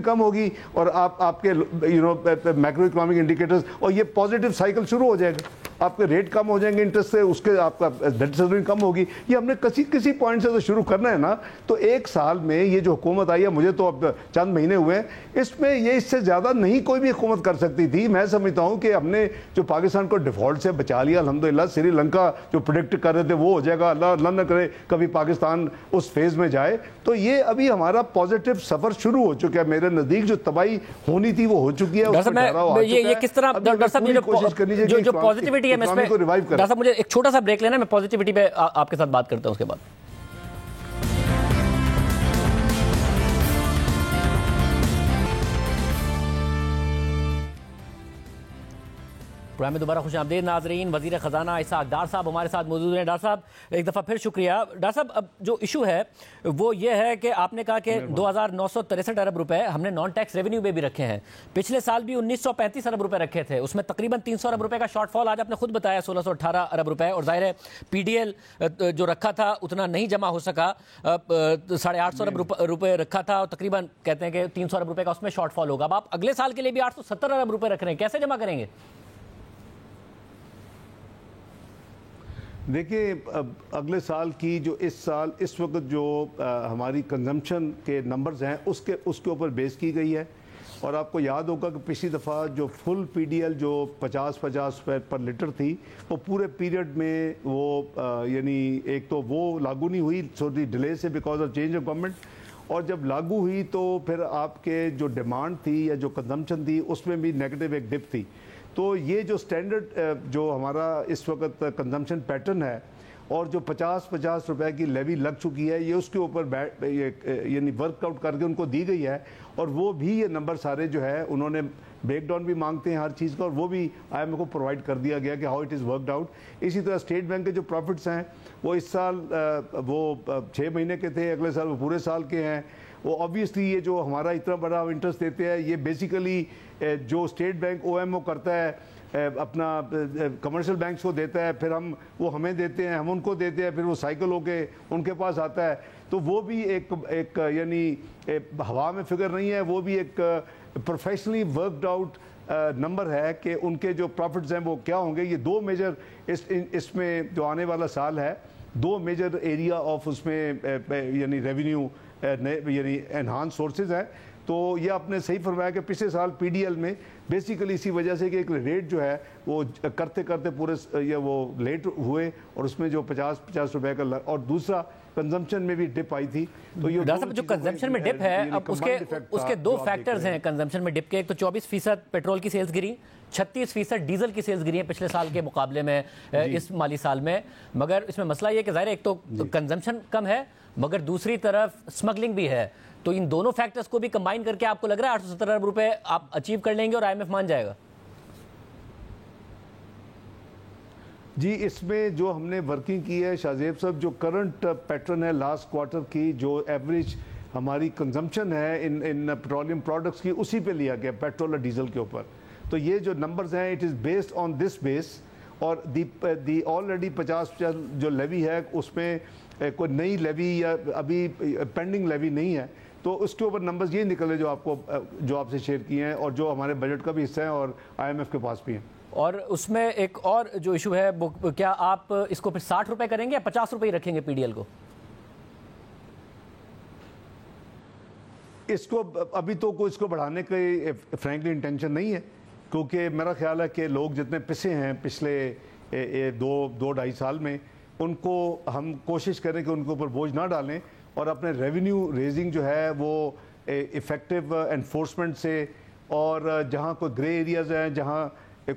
کم ہوگی, اور آپ کے میکرو اکنامک انڈیکیٹرز, اور یہ پازیٹیو سائیکل شروع ہو جائے گا. آپ کے ریٹ کم ہو جائیں گے انٹرسٹ سے, اس کے آپ کا ڈیٹ سروسنگ کم ہوگی. یہ ہم نے کسی پوائنٹ سے تو شروع کرنا ہے نا. تو ایک سال میں یہ جو حکومت آئی ہے, مجھے تو اب چند مہینے ہوئے ہیں, اس میں یہ اس سے زیادہ نہیں کوئی بھی حکومت کر سکتی تھی. میں سمجھتا ہوں کہ ہم نے جو پاکستان کو ڈیفالٹ سے بچا لیا الحمدللہ. سری لنکا جو پریڈکٹ کر رہے تھے وہ ہو جائے گا, اللہ نہ کرے کبھی پاکستان اس فیز میں جائے. تو یہ ابھی ہمارا پازیٹیو سفر شروع ہو چکا ہے. میرے نزدیک جو تباہی ہونی تھی وہ ہو چکی ہے. یہ کس طرح ڈاکٹر صاحب جو پازیٹیوٹی ہے, ڈاکٹر صاحب مجھے ایک چھوٹا سا بریک لینا ہے, میں پازیٹیوٹی پہ آپ کے ساتھ بات کرتا ہوں اس کے بعد. پروگرام میں دوبارہ خوش آمدید ناظرین. وزیر خزانہ اسحاق ڈار صاحب ہمارے ساتھ موجود ہیں. ڈار صاحب ایک دفعہ پھر شکریہ. ڈار صاحب اب جو ایشو ہے وہ یہ ہے کہ آپ نے کہا کہ 2963 ارب روپے ہم نے نان ٹیکس ریونیو میں بھی رکھے ہیں. پچھلے سال بھی 1935 ارب روپے رکھے تھے, اس میں تقریباً 300 ارب روپے کا شارٹ فال. آج آپ نے خود بتایا 1618 ارب روپے, اور ظاہر ہے پی ڈی ایل جو رکھا تھا اتنا نہیں جمع ہو سکا, 850 ارب روپے رکھا تھا, اور تقریباً کہتے ہیں کہ 300 ارب روپے کا اس میں شارٹ فال ہوگا. اب آپ اگلے سال کے لیے بھی 870 ارب روپے رکھ رہے ہیں, کیسے جمع کریں گے؟ دیکھیں اگلے سال کی جو اس وقت جو ہماری کنزمپشن کے نمبرز ہیں اس کے اوپر بیس کی گئی ہے. اور آپ کو یاد ہوگا کہ پچھلی دفعہ جو فل پی ڈی ایل جو 50 پر لیٹر تھی, وہ پورے پیریڈ میں وہ یعنی ایک تو وہ لاگو نہیں ہوئی تھوڑی ڈیلے سے because of change of government, اور جب لاگو ہوئی تو پھر آپ کے جو ڈیمانڈ تھی یا جو کنزمپشن تھی اس میں بھی نیگیٹو ایک ڈپ تھی. تو یہ جو سٹینڈرڈ جو ہمارا اس وقت کنزمپشن پیٹرن ہے, اور جو 50 روپے کی لیوی لگ چکی ہے, یہ اس کے اوپر یعنی ورک آؤٹ کر کے ان کو دی گئی ہے. اور وہ بھی یہ نمبر سارے جو ہے انہوں نے بریک ڈاؤن بھی مانگتے ہیں ہر چیز کا, اور وہ بھی آئی ایم اے کو پرووائڈ کر دیا گیا کہ how it is worked out. اسی طرح اسٹیٹ بینک کے جو پروفٹس ہیں وہ اس سال وہ 6 مہینے کے تھے, اگلے سال وہ پورے سال کے ہیں. وہ آبویسلی یہ جو ہمارا اتنا بڑا انٹرسٹ دیتے ہیں, یہ بیسیکلی جو state bank O M O کرتا ہے اپنا کمرشل بینکس کو دیتا ہے, پھر وہ ہمیں دیتے ہیں, ہم ان کو دیتے ہیں, پھر وہ سائیکل ہو کے ان کے پاس آتا ہے. تو وہ بھی ایک یعنی ہوا میں فگر نہیں ہے, وہ بھی ایک پروفیشنلی ورکڈ آؤٹ نمبر ہے کہ ان کے جو پروفٹس ہیں وہ کیا ہوں گے. یہ 2 میجر اس میں جو آنے والا سال ہے, 2 میجر ایریا آف اس میں یعنی ریونیو یعنی انہانس سورسز ہیں. تو یہ آپ نے صحیح فرمایا کہ پچھلے سال پی ڈی ایل میں بیسیکلی اسی وجہ سے کہ ایک ریٹ جو ہے وہ کرتے پورے وہ لیٹ ہوئے, اور اس میں جو 50 روپے کا, اور دوسرا کنزمپشن میں بھی ڈپ آئی تھی. تو یہ جو کنزمپشن میں ڈپ ہے, اب اس کے 2 فیکٹرز ہیں کنزمپشن میں ڈپ کے. ایک تو 24% پیٹرول کی سیلز گری, 36% ڈیزل کی سیلز گری ہیں پچھلے سال کے مقابلے میں اس مالی سال میں. مگر اس میں مسئلہ یہ کہ ظاہر ایک تو کنزمپشن کم ہے, مگر دوسری طرف اسمگلنگ بھی ہے. تو ان دونوں فیکٹرز کو بھی کمبائن کر کے آپ کو لگ رہا ہے 870 ارب روپے آپ اچیو کر لیں گے اور آئی ایم ایف مان جائے گا؟ جی, اس میں جو ہم نے ورکنگ کی ہے شاہ زیب صاحب, جو کرنٹ پیٹرن ہے لاسٹ کوارٹر کی, جو ایوریج ہماری کنزمپشن ہے ان پیٹرولیم پروڈکٹس کی, اسی پہ لیا گیا پیٹرول اور ڈیزل کے اوپر. تو یہ جو نمبرز ہیں اٹ از بیسڈ آن دس بیس. اور دی آلریڈی 50 جو لیوی ہے اس میں کوئی نئی لیوی یا ابھی پینڈنگ لیوی نہیں ہے. تو اس کے اوپر نمبرز یہ نکلے جو آپ سے شیئر کیے ہیں, اور جو ہمارے بجٹ کا بھی حصہ ہیں, اور آئی ایم ایف کے پاس بھی ہیں. اور اس میں ایک اور جو ایشو ہے, کیا آپ اس کو پھر 60 روپے کریں گے یا 50 روپے ہی رکھیں گے پی ڈی ایل کو؟ اس کو ابھی تو کوئی اس کو بڑھانے کی فرینکلی انٹینشن نہیں ہے, کیونکہ میرا خیال ہے کہ لوگ جتنے پسے ہیں پچھلے 2-2.5 سال میں, ان کو ہم کوشش کریں کہ ان کے اوپر بوجھ نہ ڈالیں, اور اپنے ریونیو ریزنگ جو ہے وہ ایفیکٹو انفورسمنٹ سے, اور جہاں کوئی گرے ایریاز ہیں, جہاں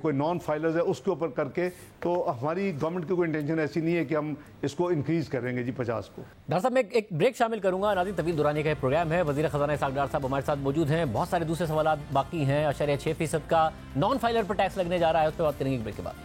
کوئی نان فائلرز ہے, اس کے اوپر کر کے. تو ہماری گورنمنٹ کی کوئی انٹینشن ایسی نہیں ہے کہ ہم اس کو انکریز کریں گے جی 50 کو. ڈاکٹر صاحب میں ایک بریک شامل کروں گا. ناظرین, طویل دورانی کا پروگرام ہے. وزیر خزانہ اسحاق ڈار صاحب ہمارے ساتھ موجود ہیں. بہت سارے دوسرے سوالات باقی ہیں. 6% کا نان فائلر پر ٹیکس لگنے جا رہا ہے, اس پہ بات کریں گے بریک کے بعد.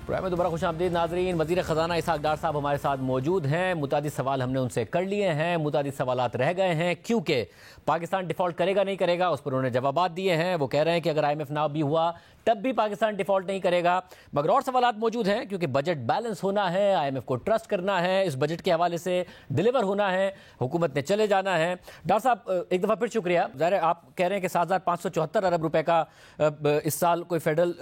پروگرام میں دوبارہ خوش آمدید ناظرین. وزیر خزانہ اسحاق ڈار صاحب ہمارے ساتھ موجود ہیں. متعدد سوال ہم نے ان سے کر لیے ہیں, متعدد سوالات رہ گئے ہیں کیونکہ پاکستان ڈیفالٹ کرے گا نہیں کرے گا اس پر انہوں نے جوابات دیے ہیں. وہ کہہ رہے ہیں کہ اگر IMF نہ بھی ہوا تب بھی پاکستان ڈیفالٹ نہیں کرے گا, مگر اور سوالات موجود ہیں کیونکہ بجٹ بیلنس ہونا ہے, IMF کو ٹرسٹ کرنا ہے, اس بجٹ کے حوالے سے ڈیلیور ہونا ہے, حکومت نے چلے جانا ہے. ڈاکٹر صاحب ایک دفعہ پھر شکریہ. ظاہر ہے آپ کہہ رہے ہیں کہ 7,574 ارب روپے کا اس سال کوئی فیڈرل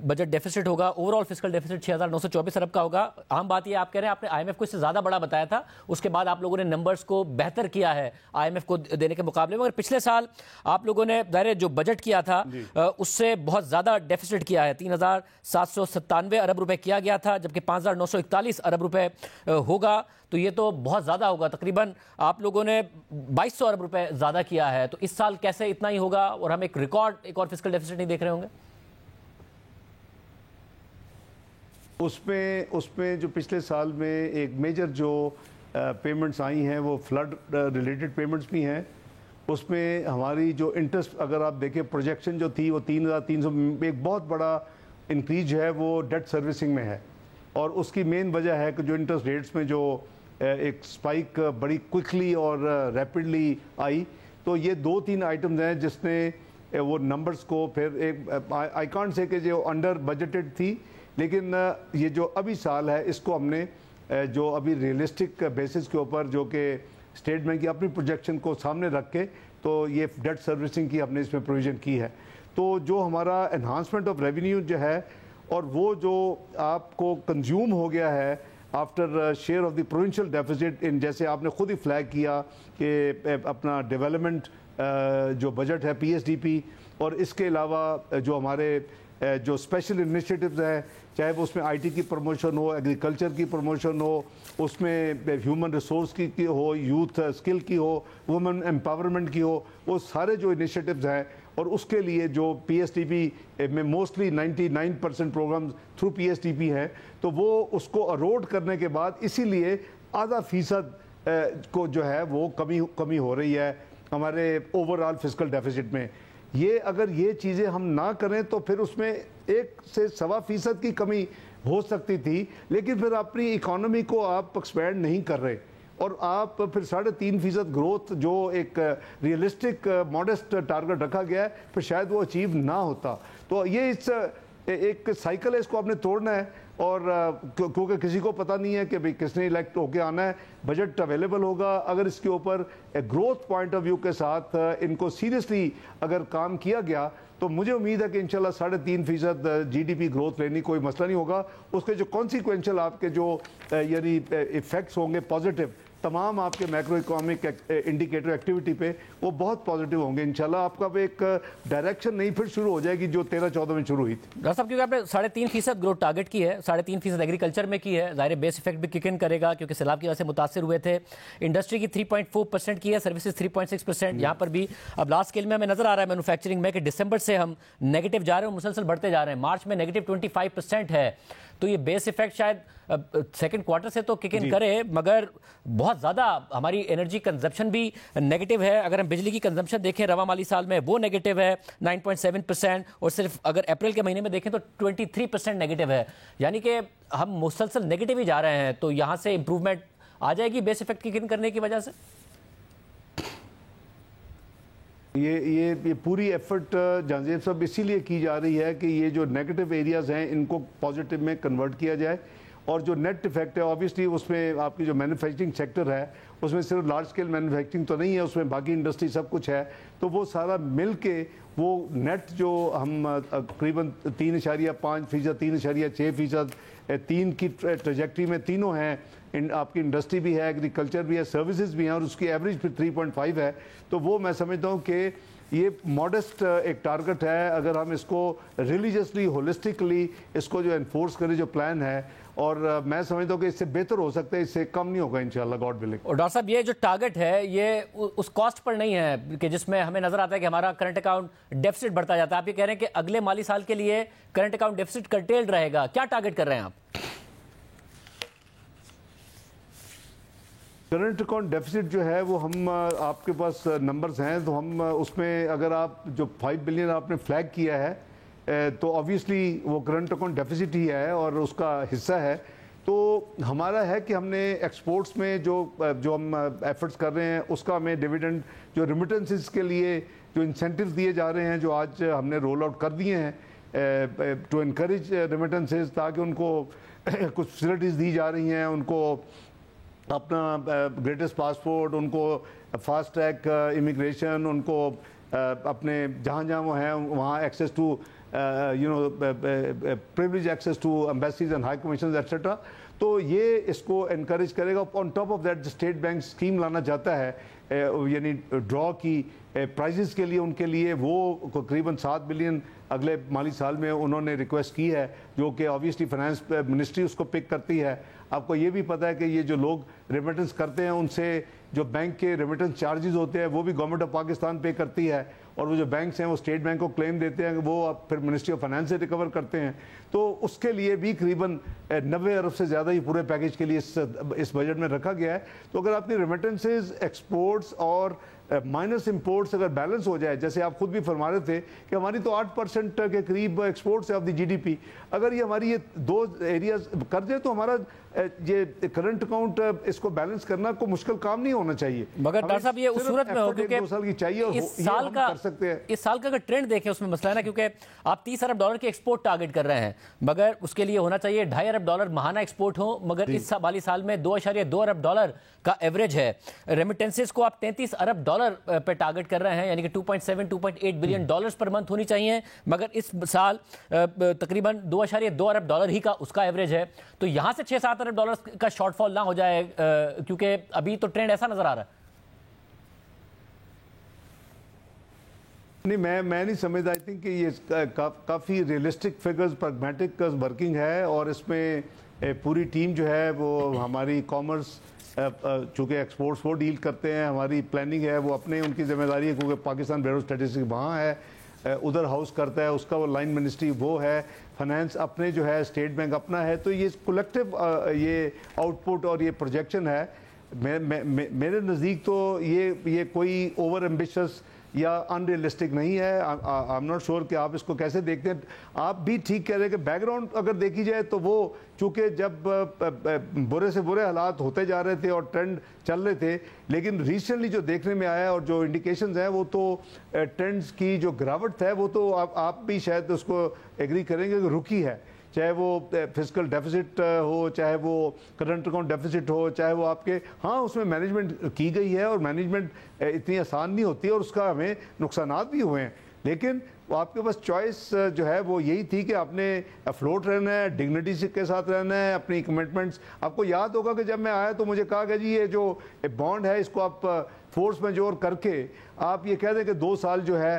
بجٹ ڈیفیسٹ ہوگا, اوور آل فسکل ڈیفیسٹ 6,924 ارب کا ہوگا. عام بات یہ آپ کہہ رہے ہیں آپ نے IMF کو اس سے زیادہ بڑا بتایا تھا, اس کے بعد آپ لوگوں نے نمبرز کو بہتر کیا ہے IMF کو دینے کے مقابلے میں, مگر پچھلے سال آپ لوگوں نے ظاہر جو بجٹ کیا تھا اس سے بہت زیادہ ڈیفیسٹ کیا ہے. 3,797 ارب روپے کیا گیا تھا جبکہ 5,941 ارب روپے ہوگا, تو یہ تو بہت زیادہ ہوگا. تقریباً آپ لوگوں نے 2,200 ارب روپے زیادہ کیا ہے, تو اس سال کیسے اتنا ہی ہوگا اور ہم ایک ریکارڈ ایک اور فسکل ڈیفیسٹ نہیں دیکھ رہے ہوں گے؟ اس میں جو پچھلے سال میں ایک میجر جو پیمنٹس آئی ہیں وہ فلڈ ریلیٹڈ پیمنٹس بھی ہیں. اس میں ہماری جو انٹرسٹ اگر آپ دیکھیں پروجیکشن جو تھی وہ 3,300, ایک بہت بڑا انکریز جو ہے وہ ڈیٹ سروسنگ میں ہے, اور اس کی مین وجہ ہے کہ جو انٹرسٹ ریٹس میں جو ایک سپائک بڑی کوئکلی اور ریپڈلی آئی, تو یہ 2-3 آئٹمز ہیں جس نے وہ نمبرز کو پھر ایک آئی کانٹ سے کہ جو انڈر بجٹڈ تھی, لیکن یہ جو ابھی سال ہے اس کو ہم نے جو ابھی ریئلسٹک بیسس کے اوپر جو کہ اسٹیٹ بینک کی اپنی پروجیکشن کو سامنے رکھ کے تو یہ ڈیٹ سروسنگ کی ہم نے اس میں پروویژن کی ہے. تو جو ہمارا انہانسمنٹ آف ریونیو جو ہے اور وہ جو آپ کو کنزیوم ہو گیا ہے after share of the provincial deficit, ان جیسے آپ نے خود ہی فلیگ کیا کہ اپنا ڈیولپمنٹ جو بجٹ ہے PSDP, اور اس کے علاوہ جو ہمارے جو اسپیشل انیشیٹوز ہیں, چاہے وہ اس میں IT کی پروموشن ہو, ایگریکلچر کی پروموشن ہو, اس میں ہیومن ریسورس کی ہو, یوتھ اسکل کی ہو, وومن امپاورمنٹ کی ہو, وہ سارے جو انیشیٹوز ہیں, اور اس کے لیے جو PSDP میں موسٹلی 99% پروگرامز تھرو PSDP ہیں, تو وہ اس کو اروڈ کرنے کے بعد اسی لیے 0.5% کو جو ہے وہ کمی ہو رہی ہے ہمارے اوور آل فسکل ڈیفیسٹ میں. یہ اگر یہ چیزیں ہم نہ کریں تو پھر اس میں 1 سے 1.25% کی کمی ہو سکتی تھی, لیکن پھر اپنی اکانومی کو آپ ایکسپینڈ نہیں کر رہے, اور آپ پھر 3.5% گروتھ جو ایک ریئلسٹک ماڈسٹ ٹارگٹ رکھا گیا ہے, پھر شاید وہ اچیو نہ ہوتا. تو یہ ایک سائیکل ہے, اس کو آپ نے توڑنا ہے, اور کیونکہ کسی کو پتہ نہیں ہے کہ بھئی کس نے الیکٹ ہو کے آنا ہے. بجٹ اویلیبل ہوگا, اگر اس کے اوپر گروتھ پوائنٹ آف ویو کے ساتھ ان کو سیریسلی اگر کام کیا گیا تو مجھے امید ہے کہ انشاءاللہ 3.5% GDP گروتھ لینے کوئی مسئلہ نہیں ہوگا. اس کے جو کانسیکوینشل آپ کے جو یعنی ایفیکٹس ہوں گے پازیٹیو تمام آپ کے میکرو اکنامک انڈیکیٹر ایکٹیویٹی پہ, وہ بہت پازیٹیو ہوں گے انشاءاللہ. آپ کا ایک ڈائریکشن نہیں پھر شروع ہو جائے گی جو 13-14 میں شروع ہوئی تھی. ڈاکٹر صاحب کیونکہ آپ نے 3.5% گروتھ ٹارگٹ کی ہے, 3.5% ایگریکلچر میں کی ہے, ظاہر بیس افیکٹ بھی کک ان کرے گا کیونکہ سیلاب کی وجہ سے متاثر ہوئے تھے. انڈسٹری کی 3.4% کی ہے, سروسز 3.6%. یہاں پر بھی اب لاسٹ اسکیل میں ہمیں نظر آ رہا ہے مینوفیکچرنگ میں کہ دسمبر سے ہم نیگیٹو جا رہے ہیں, مسلسل بڑھتے جا رہے ہیں. مارچ میں -25% ہے, تو یہ بیس افیکٹ شاید سیکنڈ کوارٹر سے تو کک ان کرے, مگر بہت زیادہ ہماری انرجی کنزمپشن بھی نیگیٹو ہے. اگر ہم بجلی کی کنزمپشن دیکھیں رواں مالی سال میں وہ نیگیٹو ہے 9.7%, اور صرف اگر اپریل کے مہینے میں دیکھیں تو 23% نیگیٹو ہے. یعنی کہ ہم مسلسل نیگیٹو ہی جا رہے ہیں, تو یہاں سے امپروومنٹ آ جائے گی بیس افیکٹ کک ان کرنے کی وجہ سے. یہ پوری ایفرٹ جہانزیب صاحب اسی لیے کی جا رہی ہے کہ یہ جو نیگیٹو ایریاز ہیں ان کو پازیٹیو میں کنورٹ کیا جائے, اور جو نیٹ افیکٹ ہے آبویسلی اس میں آپ کی جو مینوفیکچرنگ سیکٹر ہے اس میں صرف لارج اسکیل مینوفیکچرنگ تو نہیں ہے, اس میں باقی انڈسٹری سب کچھ ہے, تو وہ سارا مل کے وہ نیٹ جو ہم تقریباً 3.5%, 3.6%, 3 کی ٹریجیکٹری میں تینوں ہیں, آپ کی انڈسٹری بھی ہے, ایگریکلچر بھی ہے, سروسز بھی ہیں, اور اس کی ایوریج پھر 3.5 ہے. تو وہ میں سمجھتا ہوں کہ یہ ماڈسٹ ایک ٹارگٹ ہے. اگر ہم اس کو ریلیجسلی ہولسٹکلی اس کو جو انفورس کرے جو پلان ہے, اور میں سمجھتا ہوں کہ اس سے بہتر ہو سکتا ہے, اس سے کم نہیں ہوگا انشاءاللہ گاڈ ولنگ. اور ڈاکٹر صاحب یہ جو ٹارگٹ ہے یہ اس کاسٹ پر نہیں ہے کہ جس میں ہمیں نظر آتا ہے کہ ہمارا کرنٹ اکاؤنٹ ڈیفیسٹ بڑھتا جاتا ہے. آپ یہ کہہ رہے ہیں کہ اگلے مالی سال کے لیے کرنٹ اکاؤنٹ ڈیفیسٹ کرٹیلڈ رہے گا, کیا ٹارگٹ کر رہے ہیں آپ؟ کرنٹ اکاؤنٹ ڈیفیسٹ جو ہے وہ ہم آپ کے پاس نمبرز ہیں, تو ہم اس میں اگر آپ جو 5 بلین آپ نے فلیگ کیا ہے تو آبویسلی وہ کرنٹ اکاؤنٹ ڈیفیسٹ ہی ہے اور اس کا حصہ ہے. تو ہمارا ہے کہ ہم نے ایکسپورٹس میں جو ہم ایفرٹس کر رہے ہیں اس کا ہمیں ڈویڈنڈ جو ریمیٹنسز کے لیے جو انسینٹیوز دیے جا رہے ہیں جو آج ہم نے رول آؤٹ کر دیے ہیں ٹو انکریج ریمیٹنسز, تاکہ ان کو کچھ فیسلٹیز دی جا رہی ہیں, ان کو اپنا گریٹسٹ پاسپورٹ, ان کو فاسٹ ٹریک امیگریشن, ان کو اپنے جہاں وہ ہیں وہاں access to privileged access to embassies and high commissions etc. تو یہ اس کو انکریج کرے گا. On top of that State Bank scheme لانا چاہتا ہے, یعنی ڈرا کی پرائزز کے لیے ان کے لیے وہ تقریباً 7 بلین اگلے مالی سال میں انہوں نے ریکویسٹ کی ہے, جو کہ آبویسلی فائنانس منسٹری اس کو پک کرتی ہے. آپ کو یہ بھی پتہ ہے کہ یہ جو لوگ ریمیٹنس کرتے ہیں ان سے جو بینک کے ریمیٹنس چارجز ہوتے ہیں وہ بھی گورنمنٹ آف پاکستان پے کرتی ہے, اور وہ جو بینکس ہیں وہ اسٹیٹ بینک کو کلیم دیتے ہیں کہ وہ پھر منسٹری آف فائنانس سے ریکور کرتے ہیں. تو اس کے لیے بھی قریباً 90 ارب سے زیادہ ہی پورے پیکیج کے لیے اس بجٹ میں رکھا گیا ہے. تو اگر آپ کی ریمیٹنسز, ایکسپورٹس اور مائنس امپورٹس اگر بیلنس ہو جائے, جیسے آپ خود بھی فرما رہے تھے کہ ہماری تو 8% کے قریب ایکسپورٹس ہے آف دی جی ڈی پی, اگر یہ ہماری یہ دو ایریاز کر دیں تو ہمارا یہ کرنٹ اکاؤنٹ اس کو بیلنس کرنا کوئی مشکل کام نہیں ہونا چاہیے. مگر ڈاکٹر صاحب یہ اس صورت میں ہو کیونکہ 2 سال کی چاہیے اور اس سال کا اگر ٹرینڈ دیکھیں اس میں مسئلہ ہے نا, کیونکہ آپ 30 ارب ڈالر کے ایکسپورٹ ٹارگٹ کر رہے ہیں, مگر اس کے لیے ہونا چاہیے 2.5 ارب ڈالر ماہانہ ایکسپورٹ ہو, مگر اس مالی سال میں 2.2 ارب ڈالر کا ایوریج ہے. ریمیٹنسز کو آپ 33 ارب ڈالر پہ ٹارگٹ کر رہے ہیں, یعنی کہ 2.8 بلین ڈالرز پر منتھ ہونی چاہیے, مگر اس سال تقریباً 2.2 ارب ڈالر ہی کا اس کا ایوریج ہے. تو یہاں سے 6-7 ارب ڈالر کا شارٹ فال نہ ہو جائے, کیونکہ ابھی تو ٹرینڈ ایسا نظر آ رہا ہے. نہیں, میں نہیں سمجھتا. آئی تھنک کہ یہ کافی ریئلسٹک فگرز, پریگمیٹک ورکنگ ہے, اور اس میں پوری ٹیم جو ہے وہ ہماری کامرس, چونکہ ایکسپورٹس وہ ڈیل کرتے ہیں, ہماری پلاننگ ہے وہ اپنے ان کی ذمہ داری ہے, کیونکہ پاکستان بیورو اسٹیٹسٹکس وہاں ہے, ادھر ہاؤس کرتا ہے, اس کا وہ لائن منسٹری وہ ہے, فائنانس اپنے جو ہے, اسٹیٹ بینک اپنا ہے. تو یہ کولیکٹیو یہ آؤٹ پٹ اور یہ پروجیکشن ہے. میرے نزدیک تو یہ کوئی اوور ایمبیشس یا ان ریئلسٹک نہیں ہے. آئی ایم ناٹ شیور کہ آپ اس کو کیسے دیکھتے ہیں. آپ بھی ٹھیک کہہ رہے ہیں کہ بیک گراؤنڈ اگر دیکھی جائے تو وہ چونکہ جب برے سے برے حالات ہوتے جا رہے تھے اور ٹرینڈ چل رہے تھے, لیکن ریسنٹلی جو دیکھنے میں آیا اور جو انڈیکیشنز ہیں وہ تو ٹرینڈز کی جو گراوٹ ہے وہ تو آپ بھی شاید اس کو ایگری کریں گے کہ رکی ہے, چاہے وہ فسکل ڈیفیسٹ ہو, چاہے وہ کرنٹ اکاؤنٹ ڈیفیسٹ ہو, چاہے وہ آپ کے ہاں اس میں مینجمنٹ کی گئی ہے, اور مینجمنٹ اتنی آسان نہیں ہوتی اور اس کا ہمیں نقصانات بھی ہوئے ہیں. لیکن آپ کے پاس چوائس جو ہے وہ یہی تھی کہ آپ نے افلوٹ رہنا ہے, ڈگنیٹی کے ساتھ رہنا ہے, اپنی کمٹمنٹس. آپ کو یاد ہوگا کہ جب میں آیا تو مجھے کہا کہ جی یہ جو بانڈ ہے اس کو آپ فورس میجور کر کے آپ یہ کہہ دیں کہ 2 سال جو ہے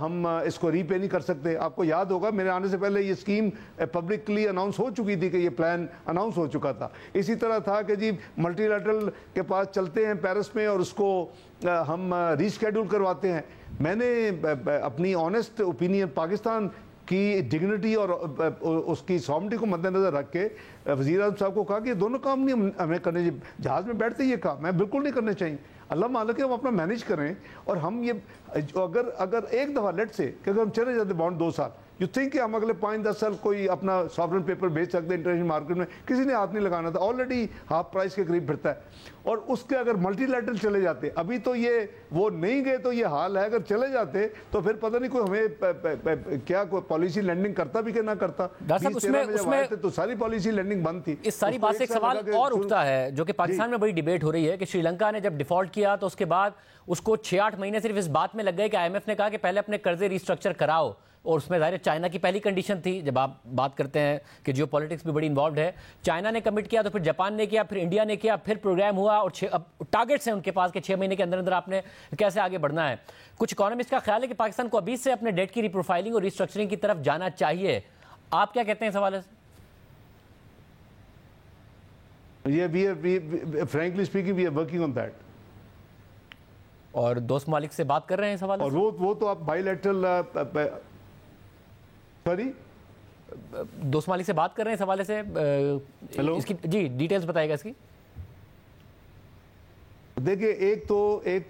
ہم اس کو ری پے نہیں کر سکتے. آپ کو یاد ہوگا میرے آنے سے پہلے یہ اسکیم پبلکلی اناؤنس ہو چکی تھی, کہ یہ پلان اناؤنس ہو چکا تھا. اسی طرح تھا کہ جی ملٹی لیٹرل کے پاس چلتے ہیں پیرس میں اور اس کو ہم ریسکیڈول کرواتے ہیں. میں نے اپنی آنیسٹ اوپینین پاکستان کی ڈگنیٹی اور اس کی سامنٹی کو مد نظر رکھ کے وزیر اعظم صاحب کو کہا کہ یہ دونوں کام نہیں ہمیں کرنے چاہیے. جہاز میں بیٹھتے یہ کام میں بالکل نہیں کرنے چاہیے. اللہ مالک ہے ہم اپنا مینیج کریں, اور ہم یہ اگر ایک دفعہ لیٹ سے کہ اگر ہم چلے جاتے بانڈ 2 سال, یو تھنک کہ ہم اگلے 5-10 سال کوئی اپنا ساورن پیپر بیچ سکتے ہیں انٹرنیشنل مارکیٹ میں, کسی نے ہاتھ نہیں لگانا تھا, آلریڈی ہاف پرائز کے قریب پھرتا ہے. اور اس کے اگر ملٹی لیٹرل چلے جاتے, ابھی تو یہ وہ نہیں گئے تو یہ حال ہے, اگر چلے جاتے تو پھر پتہ نہیں کوئی ہمیں کیا کوئی پالیسی لینڈنگ کرتا بھی کہ نہ کرتا. اس میں تو ساری پالیسی لینڈنگ بند تھی. اس ساری بات سے ایک سوال اور اٹھتا ہے جو کہ پاکستان میں بڑی ڈیبیٹ ہو رہی ہے کہ سری لنکا نے جب ڈیفالٹ کیا تو اس کے بعد اس کو 6-8 مہینے صرف اس بات میں لگ گئے کہ آئی ایم ایف نے کہا کہ پہلے اپنے قرضے ریسٹرکچر کراؤ, اور اس میں ظاہر چائنا کی پہلی کنڈیشن تھی. جب آپ بات کرتے ہیں کہ جیو پالیٹکس بھی بڑی انوالوڈ ہے, چائنا نے کمٹ کیا تو پھر جاپان نے کیا, پھر انڈیا نے کیا, پھر پروگرام ہوا, اور ٹارگٹس ہیں ان کے پاس کہ 6 مہینے کے اندر اندر آپ نے کیسے آگے بڑھنا ہے. کچھ اکانومسٹ کا خیال ہے کہ پاکستان کو ابھی سے اپنے ڈیٹ کی ریپروفائلنگ اور ریسٹرکچرنگ کی طرف جانا چاہیے. آپ کیا کہتے ہیں اس حوالے سے؟ frankly speaking we are working on that. اور دوست ممالک سے بات کر رہے ہیں اس حوالے سے؟ اور وہ تو آپ بائی لیٹرل سوری دوست ممالک سے بات کر رہے ہیں اس حوالے سے؟ اس کی جی ڈیٹیلز بتائے گا اس کی. دیکھیں ایک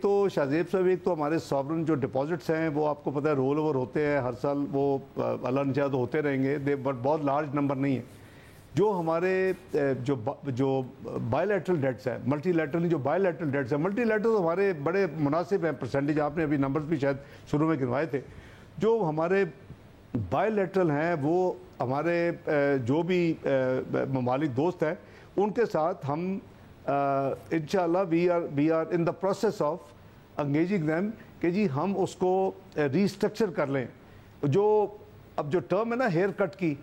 تو شاہزیب صاحب، ایک تو ہمارے ساورن جو ڈپازٹس ہیں وہ آپ کو پتہ ہے رول اوور ہوتے ہیں ہر سال، وہ اللہ نے چاہا تو ہوتے رہیں گے، بٹ بہت لارج نمبر نہیں ہے. جو ہمارے جو بائی لیٹرل ڈیٹس ہیں، ملٹی لیٹرل جو بائی لیٹرل ڈیٹس ہیں، ملٹی لیٹرل ہمارے بڑے مناسب ہیں پرسنٹیج، آپ نے ابھی نمبرز بھی شاید شروع میں گنوائے تھے. جو ہمارے بائی لیٹرل ہیں وہ ہمارے جو بھی ممالک دوست ہیں ان کے ساتھ ہم انشاءاللہ we are in the process of engaging them کہ جی ہم اس کو ریسٹرکچر کر لیں. اب جو ٹرم ہے نا ہیئر کٹ کی،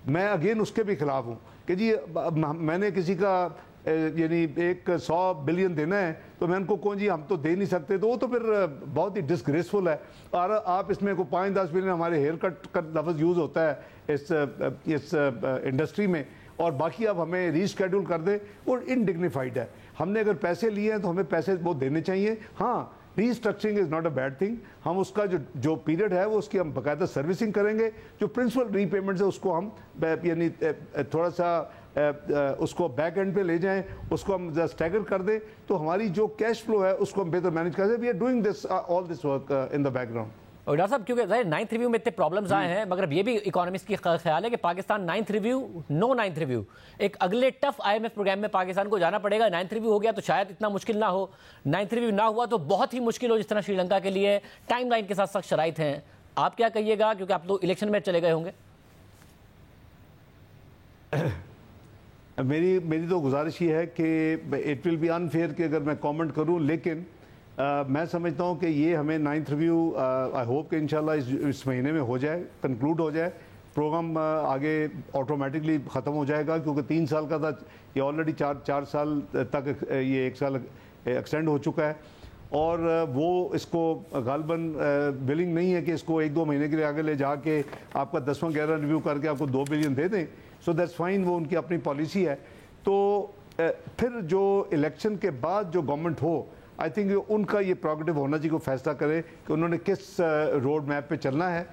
میں اگین اس کے بھی خلاف ہوں کہ جی میں نے کسی کا یعنی 100 بلین دینا ہے تو میں ان کو کہوں جی ہم تو دے نہیں سکتے، تو وہ تو پھر بہت ہی ڈسگریسفل ہے. اور آپ اس میں کو 5-10 بلین ہمارے ہیئر کٹ کا لفظ یوز ہوتا ہے اس انڈسٹری میں، اور باقی اب ہمیں ریسکیڈول کر دیں، وہ انڈگنیفائڈ ہے. ہم نے اگر پیسے لیے ہیں تو ہمیں پیسے وہ دینے چاہیے. ہاں restructuring is not a bad thing, ہم اس کا جو پیریڈ ہے وہ اس کی ہم باقاعدہ سروسنگ کریں گے. جو پرنسپل ری پیمنٹس ہے اس کو ہم یعنی تھوڑا سا اس کو بیک اینڈ پہ لے جائیں، اس کو ہم اسٹیگر کر دیں، تو ہماری جو کیش فلو ہے اس کو ہم بہتر مینیج کر سکیں. We are doing this all this work in the background. اور ڈاکٹر صاحب کیونکہ ظاہر 9th ریویو میں اتنے پرابلمز آئے ہیں، مگر اب یہ بھی اکانومسٹ کی خیال ہے کہ پاکستان 9th ریویو نو 9th ریویو ایک اگلے ٹف IMF پروگرام میں پاکستان کو جانا پڑے گا. 9th ریویو ہو گیا تو شاید اتنا مشکل نہ ہو، 9th ریویو نہ ہوا تو بہت ہی مشکل ہو جس طرح شری لنکا کے لیے ٹائم لائن کے ساتھ سخت شرائط ہیں. آپ کیا کہیے گا کیونکہ آپ تو الیکشن میں چلے گئے ہوں گے؟ میری تو گزارش یہ ہے کہ اٹ ول بی انفیئر کہ اگر میں کامنٹ کروں، لیکن میں سمجھتا ہوں کہ یہ ہمیں 9th ریویو آئی ہوپ کہ انشاءاللہ اس مہینے میں ہو جائے، کنکلوڈ ہو جائے. پروگرام آگے آٹومیٹکلی ختم ہو جائے گا کیونکہ 3 سال کا تھا، یہ آلریڈی 4 سال تک یہ 1 سال ایکسٹینڈ ہو چکا ہے. اور وہ اس کو غالباً ولنگ نہیں ہے کہ اس کو 1-2 مہینے کے لیے آگے لے جا کے آپ کا 10واں 11واں ریویو کر کے آپ کو 2 بلین دے دیں. سو دیٹس فائن، وہ ان کی اپنی پالیسی ہے. تو پھر جو الیکشن کے بعد جو government who, I think in کا یہ پروگریٹو ہونا چاہیے، کو فیصلہ کرے کہ انہوں نے کس روڈ میپ پہ چلنا ہے.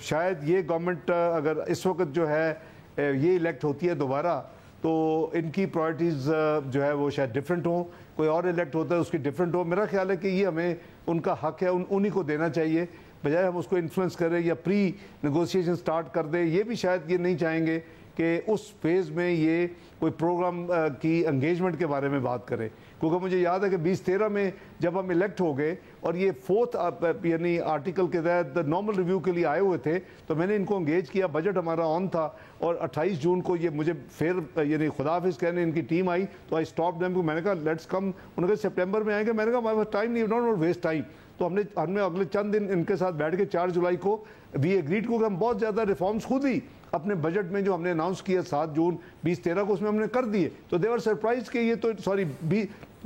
شاید یہ گورنمنٹ اگر اس وقت جو ہے یہ الیکٹ ہوتی ہے دوبارہ تو ان کی پرائرٹیز جو ہے وہ شاید ڈفرینٹ ہوں، کوئی اور الیکٹ ہوتا ہے اس کی ڈفرینٹ ہو. میرا خیال ہے کہ یہ ہمیں ان کا حق ہے، انہی کو دینا چاہیے، بجائے ہم اس کو انفلوئنس کریں یا پری نیگوسیشن سٹارٹ کر دیں. یہ بھی شاید یہ نہیں چاہیں گے کہ اس فیز میں یہ کوئی پروگرام کی انگیجمنٹ کے بارے میں بات کرے، کیونکہ مجھے یاد ہے کہ 2013 میں جب ہم الیکٹ ہو گئے اور یہ 4th یعنی آرٹیکل کے تحت نارمل ریویو کے لیے آئے ہوئے تھے تو میں نے ان کو انگیج کیا، بجٹ ہمارا آن تھا، اور 28 جون کو یہ مجھے پھر یعنی خدا حافظ کہنے ان کی ٹیم آئی تو آئی اسٹاپ دیم. میں نے کہا لیٹس کم، انہوں نے کہا سپٹمبر میں آئیں گے. میں نے کہا ہمارے پاس ٹائم نہیں، ناٹ ویسٹ ٹائم. تو ہم نے اگلے چند دن ان کے ساتھ بیٹھ کے 4 جولائی کو وی ایگریڈ کو کہ ہم بہت زیادہ ریفارمز خود ہی اپنے بجٹ میں جو ہم نے اناؤنس کیا 7 جون 2013 کو اس میں ہم نے کر دیے. تو دیور سرپرائز کہ یہ تو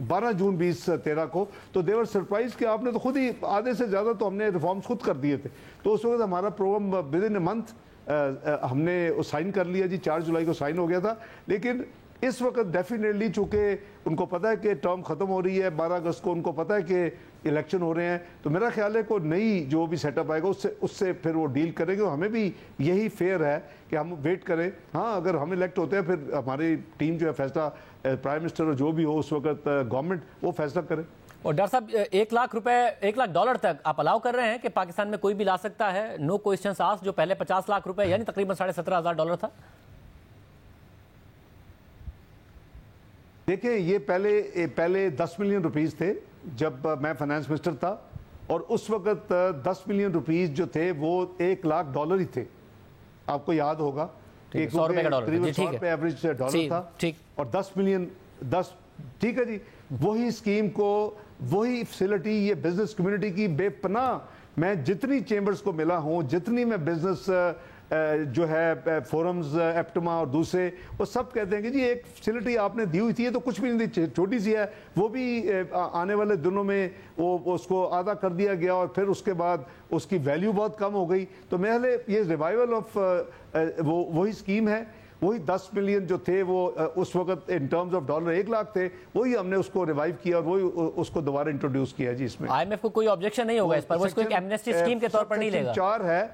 12 جون 2013 کو تو دیور سرپرائز کہ آپ نے تو خود ہی آدھے سے زیادہ تو ہم نے ریفارمز خود کر دیے تھے. تو اس وقت ہمارا programme within a month ہم نے سائن کر لیا جی، 4 جولائی کو سائن ہو گیا تھا. لیکن اس وقت ڈیفینیٹلی چونکہ ان کو پتہ ہے کہ ٹرم ختم ہو رہی ہے 12 اگست کو، ان کو پتہ ہے کہ الیکشن ہو رہے ہیں، تو میرا خیال ہے کوئی نئی جو بھی سیٹ اپ آئے گا اس سے پھر وہ ڈیل کریں گے. ہمیں بھی یہی فیئر ہے کہ ہم ویٹ کریں. ہاں اگر ہم الیکٹ ہوتے ہیں پھر ہماری ٹیم جو ہے فیصلہ پرائم منسٹر اور جو بھی ہو اس وقت گورنمنٹ وہ فیصلہ کرے. اور ڈاکٹر صاحب 1 لاکھ روپے 1 لاکھ ڈالر تک آپ الاؤ کر رہے ہیں کہ پاکستان میں کوئی بھی لا سکتا ہے، نو کوسچنس آسکڈ، جو پہلے 50 لاکھ روپے یعنی تقریباً $17,500 تھا؟ دیکھیں یہ پہلے 10 ملین روپیز تھے جب میں فائنانس منسٹر تھا، اور اس وقت 10 ملین روپیز جو تھے وہ $1,00,000 ہی تھے. آپ کو یاد ہوگا کہ 100 روپے کا ڈالر ایوریج ڈالر تھا، اور 10 ملین ٹھیک ہے جی. وہی اسکیم کو، وہی فیسلٹی یہ بزنس کمیونٹی کی بے پناہ، میں جتنی چیمبرز کو ملا ہوں، جتنی میں بزنس جو ہے فورمز ایپٹما اور دوسرے، وہ سب کہتے ہیں کہ جی ایک فیسلٹی آپ نے دی ہوئی تھی، یہ تو کچھ بھی نہیں تھی، چھوٹی سی ہے، وہ بھی آنے والے دنوں میں وہ اس کو آدھا کر دیا گیا، اور پھر اس کے بعد اس کی ویلیو بہت کم ہو گئی. تو میرے یہ ریوائول آف وہی اسکیم ہے. وہی 10 ملین جو تھے وہ اس وقت in terms of dollar 1 lakh تھے، وہی ہم نے اس کو ریوائیو کیا اور وہی اس کو دوبارہ انٹروڈیوس کیا. جی اس میں IMF کو کوئی آبجیکشن نہیں ہوگا اس پر، وہ اس کو ایک ایمنسٹی اسکیم کے طور پر نہیں لے گا. 4 ہے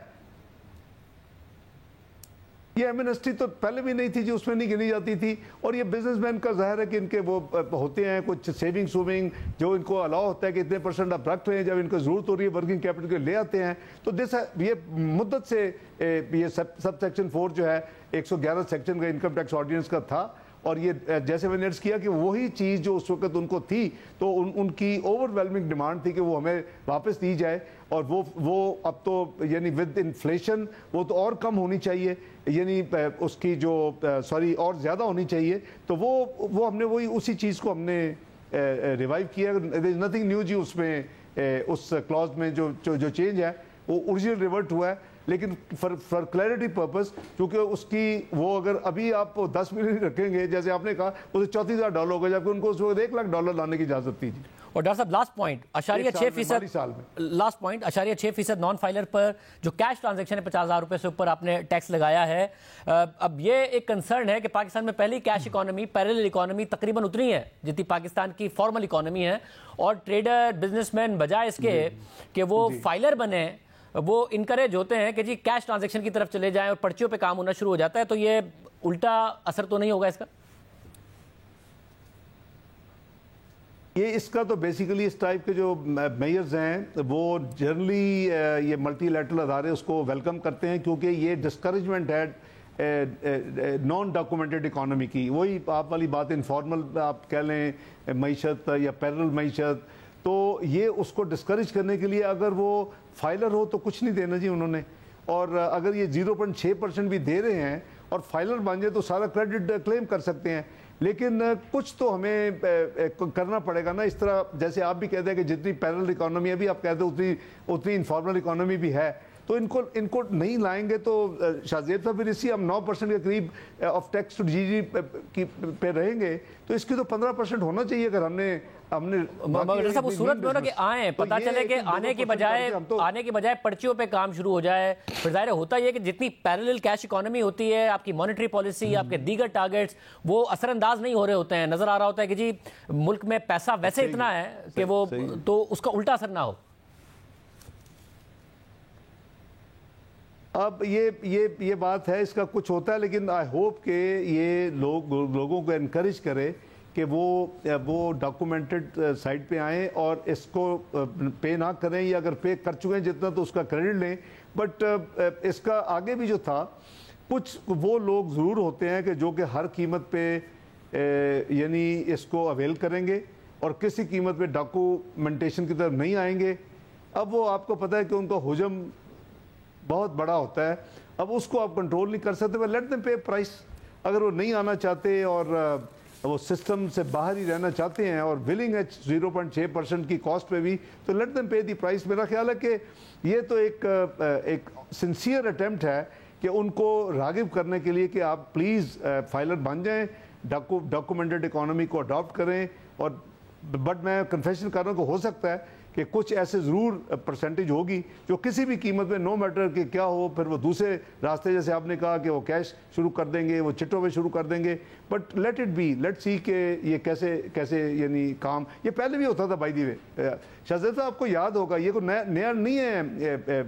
یہ ایمنسٹی تو پہلے بھی نہیں تھی جو اس میں نہیں گنی جاتی تھی, اور یہ بزنس مین کا ظاہر ہے کہ ان کے وہ ہوتے ہیں کچھ سیونگ سوونگ جو ان کو الاؤ ہوتا ہے کہ اتنے % آپ رکھ رہے ہیں, جب ان کو ضرورت ہو رہی ہے ورکنگ کیپٹل کے لے آتے ہیں. تو یہ مدت سے یہ سب سیکشن 4 جو ہے 111 سیکشن کا انکم ٹیکس آرڈیننس کا تھا, اور یہ جیسے میں نے عرض کیا کہ وہی چیز جو اس وقت ان کو تھی تو ان کی اوور ویلمنگ ڈیمانڈ تھی کہ وہ ہمیں واپس دی جائے, اور وہ اب تو یعنی ود انفلیشن وہ تو اور کم ہونی چاہیے, یعنی اس کی جو اور زیادہ ہونی چاہیے. تو وہ ہم نے وہی اسی چیز کو ہم نے ریوائیو کیا. نتھنگ نیو جی اس میں اس کلاز میں جو چینج ہے وہ اوریجنل ریورٹ ہوا ہے, لیکن فار کلیئرٹی پرپز کیونکہ اس کی وہ اگر ابھی آپ 10 ملین رکھیں گے جیسے آپ نے کہا اسے $34,000 ہوگا, جبکہ ان کو اس وقت $1 لاکھ لانے کی اجازت تھی. اور ڈاکٹر صاحب لاسٹ پوائنٹ 6% نان فائلر پر جو کیش ٹرانزیکشن ہے $50,000 سے اوپر آپ نے ٹیکس لگایا ہے. اب یہ ایک کنسرن ہے کہ پاکستان میں پہلی کیش اکانومی پیریلل اکانومی تقریباً اتنی ہے جتنی پاکستان کی فارمل اکانومی ہے, اور ٹریڈر بزنس مین بجائے اس کے کہ وہ فائلر بنے وہ انکریج ہوتے ہیں کہ جی کیش ٹرانزیکشن کی طرف چلے جائیں اور پرچیوں پہ کام ہونا شروع ہو جاتا ہے. تو یہ الٹا اثر تو نہیں ہوگا اس کا؟ یہ اس کا تو بیسیکلی اس ٹائپ کے جو میئرز ہیں وہ جنرلی یہ ملٹی لیٹرل ادارے اس کو ویلکم کرتے ہیں, کیونکہ یہ ڈسکریجمنٹ ہے نان ڈاکومنٹڈ اکانومی کی. وہی آپ والی بات انفارمل آپ کہہ لیں معیشت یا پیرل معیشت, تو یہ اس کو ڈسکریج کرنے کے لیے اگر وہ فائلر ہو تو کچھ نہیں دینا جی انہوں نے, اور اگر یہ 0.6% بھی دے رہے ہیں اور فائلر بن جائے تو سارا کریڈٹ کلیم کر سکتے ہیں. لیکن کچھ تو ہمیں کرنا پڑے گا نا, اس طرح جیسے آپ بھی کہتے ہیں کہ جتنی پیرل اکانومی ہے بھی آپ کہتے ہیں اتنی انفارمل اکانومی بھی ہے, تو ان کو نہیں لائیں گے تو شاہ زیب صاحب پھر اسی ہم 9% کے قریب of tax to G D پہ رہیں گے, تو اس کی تو 15% ہونا چاہیے. اگر ہم نے مگر صاحب اس صورت میں ہونا کہ آئیں پتہ چلے کہ آنے کی بجائے پرچیوں پہ کام شروع ہو جائے, پھر ظاہر ہوتا یہ کہ جتنی پیریلل کیش اکانومی ہوتی ہے آپ کی مانیٹری پالیسی آپ کے دیگر ٹارگٹس وہ اثر انداز نہیں ہو رہے ہوتے ہیں, نظر آ رہا ہوتا ہے کہ جی ملک میں پیسہ ویسے اتنا ہے کہ وہ تو اس کا الٹا اثر نہ ہو. اب یہ بات ہے, اس کا کچھ ہوتا ہے, لیکن آئی ہوپ کہ یہ لوگوں کو انکریج کرے کہ وہ ڈاکومنٹڈ سائٹ پہ آئیں اور اس کو پے نہ کریں, یا اگر پے کر چکے ہیں جتنا تو اس کا کریڈٹ لیں. بٹ اس کا آگے بھی جو تھا کچھ وہ لوگ ضرور ہوتے ہیں کہ جو کہ ہر قیمت پہ یعنی اس کو اویل کریں گے اور کسی قیمت پہ ڈاکومنٹیشن کی طرف نہیں آئیں گے. اب وہ آپ کو پتہ ہے کہ ان کا حجم بہت بڑا ہوتا ہے, اب اس کو آپ کنٹرول نہیں کر سکتے. لیٹ دیم پے پرائس. اگر وہ نہیں آنا چاہتے اور وہ سسٹم سے باہر ہی رہنا چاہتے ہیں اور ولنگ ہے 0.6% کی کاسٹ پہ بھی, تو let them pay the price. میرا خیال ہے کہ یہ تو ایک سنسیئر اٹیمپٹ ہے کہ ان کو راغب کرنے کے لیے کہ آپ پلیز فائلر بن جائیں, ڈاکومنٹڈ اکانومی کو اڈاپٹ کریں. اور بٹ میں کنفیشن کر رہا ہوں کہ ہو سکتا ہے کہ کچھ ایسے ضرور پرسنٹیج ہوگی جو کسی بھی قیمت میں نو میٹر کہ کیا ہو پھر وہ دوسرے راستے, جیسے آپ نے کہا کہ وہ کیش شروع کر دیں گے, وہ چٹوں میں شروع کر دیں گے. But let it be, let see کہ یہ کیسے یعنی کام یہ پہلے بھی ہوتا تھا. بائی دی وے شہزاد صاحب آپ کو یاد ہوگا یہ کوئی نیا نہیں ہے,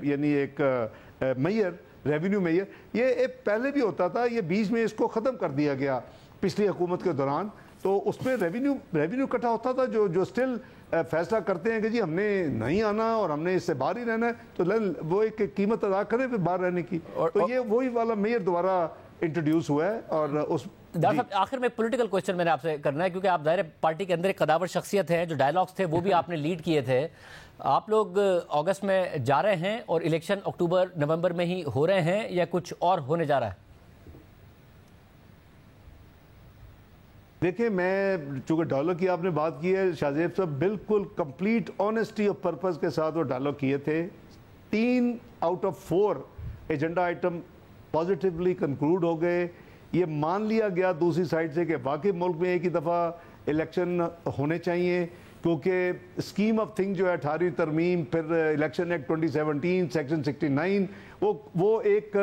یعنی ایک میئر ریونیو میئر یہ پہلے بھی ہوتا تھا, یہ بیچ میں اس کو ختم کر دیا گیا پچھلی حکومت کے دوران. تو اس میں ریونیو اکٹھا ہوتا تھا جو سٹل فیصلہ کرتے ہیں کہ جی ہم نے نہیں آنا اور ہم نے اس سے باہر ہی رہنا ہے, تو وہ ایک قیمت ادا کریں پھر باہر رہنے کی. تو یہ وہی والا میئر دوبارہ انٹروڈیوس ہوا ہے. اور اس ڈاکٹر صاحب آخر میں پولیٹیکل کوسچن میں نے آپ سے کرنا ہے, کیونکہ آپ ظاہر پارٹی کے اندر ایک قداور شخصیت ہے, جو ڈائلاگس تھے وہ بھی آپ نے لیڈ کیے تھے. آپ لوگ اگست میں جا رہے ہیں اور الیکشن اکتوبر نومبر میں ہی ہو رہے ہیں یا کچھ اور ہونے جا رہا ہے؟ دیکھیں میں چونکہ ڈائلاگ کی آپ نے بات کی ہے, شاہ زیب صاحب بالکل کمپلیٹ آنیسٹی آف پرپز کے ساتھ وہ ڈائلاگ کیے تھے. 3 out of 4 agenda item positively conclude ہو گئے. یہ مان لیا گیا دوسری سائڈ سے کہ واقعی ملک میں ایک ہی دفعہ الیکشن ہونے چاہیے, کیونکہ اسکیم آف تھنگ جو ہے 18ویں ترمیم پھر الیکشن ایکٹ 2017 سیکشن 69 وہ ایک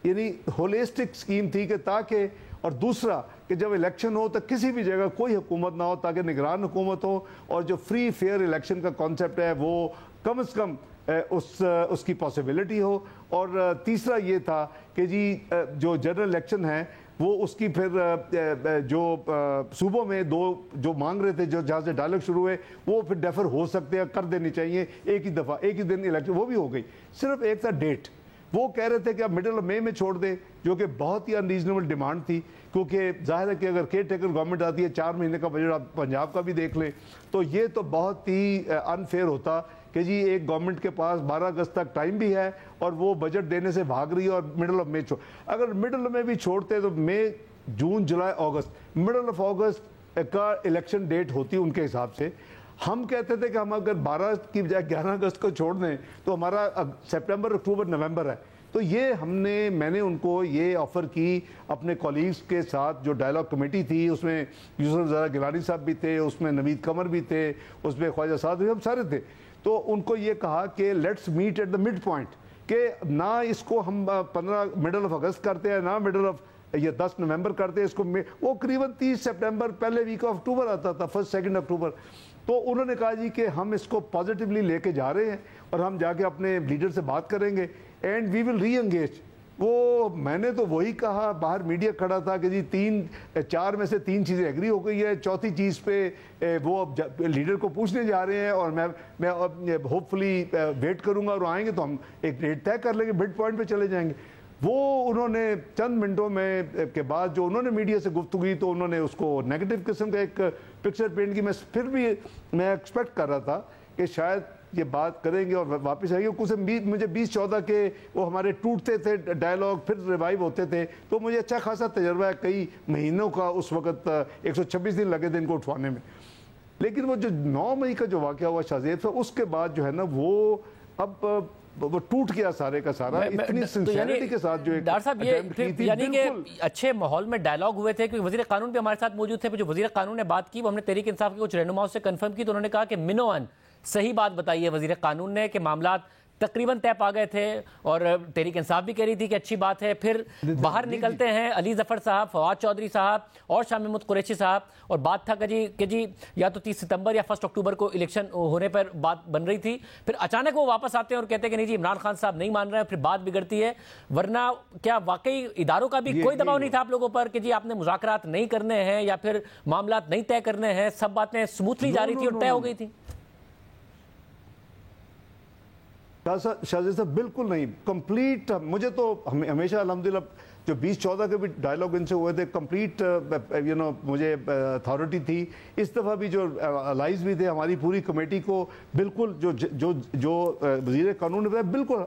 یعنی ہولسٹک اسکیم تھی کہ تاکہ, اور دوسرا کہ جب الیکشن ہو تو کسی بھی جگہ کوئی حکومت نہ ہو تاکہ نگران حکومت ہو, اور جو فری فیئر الیکشن کا کانسیپٹ ہے وہ کم از کم اس کی پاسبلٹی ہو، اور تیسرا یہ تھا کہ جی جو جنرل الیکشن ہے وہ اس کی پھر جو صوبوں میں دو جو مانگ رہے تھے، جو جہاں سے ڈائلاگ شروع ہوئے، وہ پھر ڈیفر ہو سکتے ہیں، کر دینی چاہیے ایک ہی دفعہ، ایک ہی دن الیکشن، وہ بھی ہو گئی، صرف ایک تھا ڈیٹ۔ وہ کہہ رہے تھے کہ آپ مڈل آف مئی میں چھوڑ دیں، جو کہ بہت ہی انریزنیبل ڈیمانڈ تھی، کیونکہ ظاہر ہے کہ اگر کیئر ٹیکر گورنمنٹ آتی ہے 4 مہینے کا بجٹ آپ پنجاب کا بھی دیکھ لیں تو یہ تو بہت ہی انفیئر ہوتا کہ جی ایک گورنمنٹ کے پاس 12 اگست تک ٹائم بھی ہے اور وہ بجٹ دینے سے بھاگ رہی ہے، اور مڈل آف مئی اگر مڈل میں بھی چھوڑتے تو مئی، جون، جولائی، اگست، مڈل آف اگست کا الیکشن ڈیٹ ہوتی ان کے حساب سے۔ ہم کہتے تھے کہ ہم اگر 12 کی بجائے 11 اگست کو چھوڑ دیں تو ہمارا سپٹمبر، اکتوبر، نومبر ہے۔ تو یہ میں نے ان کو یہ آفر کی اپنے کولیگز کے ساتھ، جو ڈائلاگ کمیٹی تھی، اس میں یوسف زرا گیلانی صاحب بھی تھے، اس میں نوید قمر بھی تھے، اس میں خواجہ سعد بھی، ہم سارے تھے۔ تو ان کو یہ کہا کہ let's meet at the mid point, کہ نہ اس کو ہم 15 مڈل آف اگست کرتے ہیں، نہ مڈل آف یہ 10 نومبر کرتے ہیں، اس کو وہ قریباً 30 سپٹمبر، پہلے ویک آف اکتوبر آتا تھا، 1 2 اکتوبر۔ تو انہوں نے کہا جی کہ ہم اس کو پازیٹیولی لے کے جا رہے ہیں اور ہم جا کے اپنے لیڈر سے بات کریں گے and we will re engage. وہ میں نے تو وہی کہا، باہر میڈیا کھڑا تھا کہ جی 4 میں سے 3 چیزیں ایگری ہو گئی ہے، چوتھی چیز پہ وہ اب لیڈر کو پوچھنے جا رہے ہیں، اور میں ہوپ فلی ویٹ کروں گا، اور آئیں گے تو ہم ایک ڈیٹ طے کر لیں گے، مڈ پوائنٹ پہ چلے جائیں گے۔ وہ انہوں نے چند منٹوں میں کے بعد جو انہوں نے میڈیا سے گفتگو کی تو انہوں نے اس کو نیگیٹو قسم کا ایک پکچر پینٹ کی۔ پھر بھی میں ایکسپیکٹ کر رہا تھا کہ شاید یہ بات کریں گے اور واپس آئیں گے، کچھ مجھے 2014 کے وہ ہمارے ٹوٹتے تھے ڈائلاگ، پھر ریوائیو ہوتے تھے، تو مجھے اچھا خاصا تجربہ ہے کئی مہینوں کا، اس وقت 126 دن لگے تھے ان کو اٹھوانے میں۔ لیکن وہ جو 9 مئی کا جو واقعہ ہوا شاہزیب صاحب، اس کے بعد جو ہے نا وہ اب وہ ٹوٹ گیا سارے کا سارا، اتنی سنسیریٹی کے ساتھ جو ایک ڈاکٹر صاحب یہ یعنی کہ اچھے ماحول میں ڈائلاگ ہوئے تھے، کیونکہ وزیر قانون بھی ہمارے ساتھ موجود تھے۔ جو وزیر قانون نے بات کی وہ ہم نے تحریک انصاف کے کچھ رہنماؤں سے کنفرم کی، تو انہوں نے کہا کہ منوان صحیح بات بتائی ہے وزیر قانون نے کہ معاملات تقریباً طے پا گئے تھے، اور تحریک انصاف بھی کہہ رہی تھی کہ اچھی بات ہے۔ پھر باہر نکلتے ہیں علی ظفر صاحب، فواد چودھری صاحب اور شاہ محمود قریشی صاحب، اور بات تھا کہ جی یا تو 30 ستمبر یا 1 اکتوبر کو الیکشن ہونے پر بات بن رہی تھی۔ پھر اچانک وہ واپس آتے ہیں اور کہتے ہیں کہ نہیں جی عمران خان صاحب نہیں مان رہے ہیں، پھر بات بگڑتی ہے۔ ورنہ کیا واقعی اداروں کا بھی کوئی دباؤ نہیں تھا آپ لوگوں پر کہ جی آپ نے مذاکرات نہیں کرنے ہیں یا پھر معاملات نہیں طے کرنے ہیں، سب باتیں سموتھلی جاری تھی اور طے ہو گئی تھی؟ شاہزاد صاحب بالکل نہیں، کمپلیٹ مجھے تو ہمیشہ الحمدللہ جو 2014 کے بھی ڈائلاگ ان سے ہوئے تھے کمپلیٹ مجھے اتھارٹی تھی۔ اس دفعہ بھی جو الائز بھی تھے ہماری پوری کمیٹی کو بالکل جو وزیر قانون نے بتایا بالکل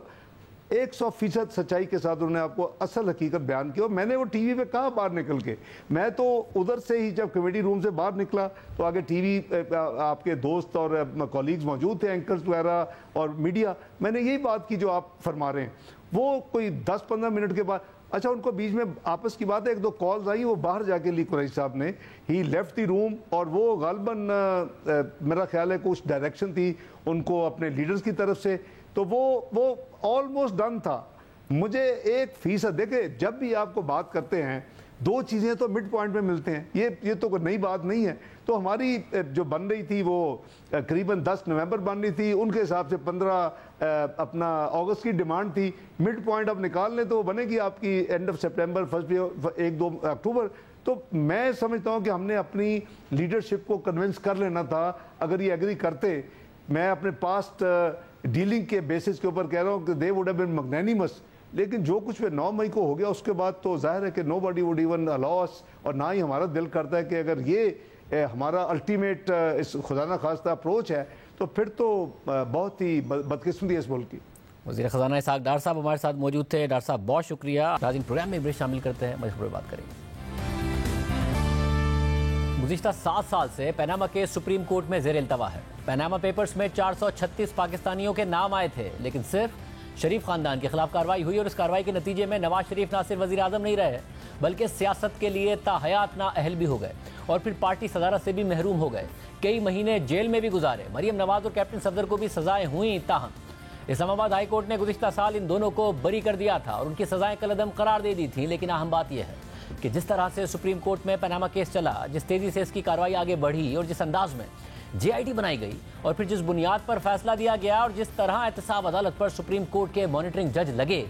100% سچائی کے ساتھ انہوں نے آپ کو اصل حقیقت بیان کی، اور میں نے وہ ٹی وی پہ کہا باہر نکل کے، میں تو ادھر سے ہی جب کمیٹی روم سے باہر نکلا تو آگے ٹی وی آپ کے دوست اور کولیگز موجود تھے، اینکرز وغیرہ اور میڈیا، میں نے یہی بات کی جو آپ فرما رہے ہیں۔ وہ کوئی 10-15 منٹ کے بعد اچھا ان کو بیچ میں آپس کی بات ہے، 1-2 کالز آئی، وہ باہر جا کے لی قریشی صاحب نے، ہی لیفٹ دی روم، اور وہ غالباً میرا خیال ہے کچھ ڈائریکشن تھی ان کو اپنے لیڈرز کی طرف سے، تو وہ آلموسٹ ڈن تھا۔ مجھے 1% دیکھیں جب بھی آپ کو بات کرتے ہیں 2 چیزیں تو مڈ پوائنٹ میں ملتے ہیں، یہ تو کوئی نئی بات نہیں ہے۔ تو ہماری جو بن رہی تھی وہ قریباً 10 نومبر بن رہی تھی، ان کے حساب سے 15 اپنا اگست کی ڈیمانڈ تھی، مڈ پوائنٹ اب نکال لیں تو وہ بنے گی آپ کی اینڈ آف سپٹمبر، 1-2 اکتوبر۔ تو میں سمجھتا ہوں کہ ہم نے اپنی لیڈرشپ کو کنونس کر لینا تھا اگر یہ ایگری کرتے۔ میں اپنے پاسٹ ڈیلنگ کے بیسس کے اوپر کہہ رہا ہوں کہ دے وڈ ہیو بین میگنینیمس، لیکن جو کچھ 9 مئی کو ہو گیا اس کے بعد تو ظاہر ہے کہ نو باڈی وڈ ایون الاؤ اس، اور نہ ہی ہمارا دل کرتا ہے کہ اگر یہ ہمارا الٹیمیٹ خدا نہ خواستہ اپروچ ہے تو پھر تو بہت ہی بدقسمتی ہے اس ملک کی۔ وزیر خزانہ اسحاق ڈار صاحب ہمارے ساتھ موجود تھے۔ ڈار صاحب بہت شکریہ۔ ناظرین پروگرام میں بھی شامل کرتے ہیں، مجھے بات کریں گے۔ گزشتہ 7 سال سے پیناما کیس سپریم کورٹ میں زیر التوا ہے۔ پیناما پیپرز میں 436 پاکستانیوں کے نام آئے تھے، لیکن صرف شریف خاندان کے خلاف کارروائی ہوئی، اور اس کارروائی کے نتیجے میں نواز شریف نہ صرف وزیر اعظم نہیں رہے بلکہ سیاست کے لیے تا حیات نااہل بھی ہو گئے، اور پھر پارٹی صدارت سے بھی محروم ہو گئے۔ کئی مہینے جیل میں بھی گزارے۔ مریم نواز اور کیپٹن صفدر کو بھی سزائیں ہوئیں، تاہم اسلام آباد ہائی کورٹ نے گزشتہ سال ان دونوں کو بری کر دیا تھا اور ان کی سزائیں کالعدم قرار دے دی تھیں۔ لیکن اہم بات یہ ہے کہ جس طرح سے سپریم کورٹ میں پیناما کیس چلا، جس تیزی سے اس کی کارروائی آگے بڑھی اور جس انداز میں JIT بنائی گئی اور پھر جس بنیاد پر فیصلہ دیا گیا اور جس طرح احتساب عدالت پر سپریم کورٹ کے مانیٹرنگ جج لگے،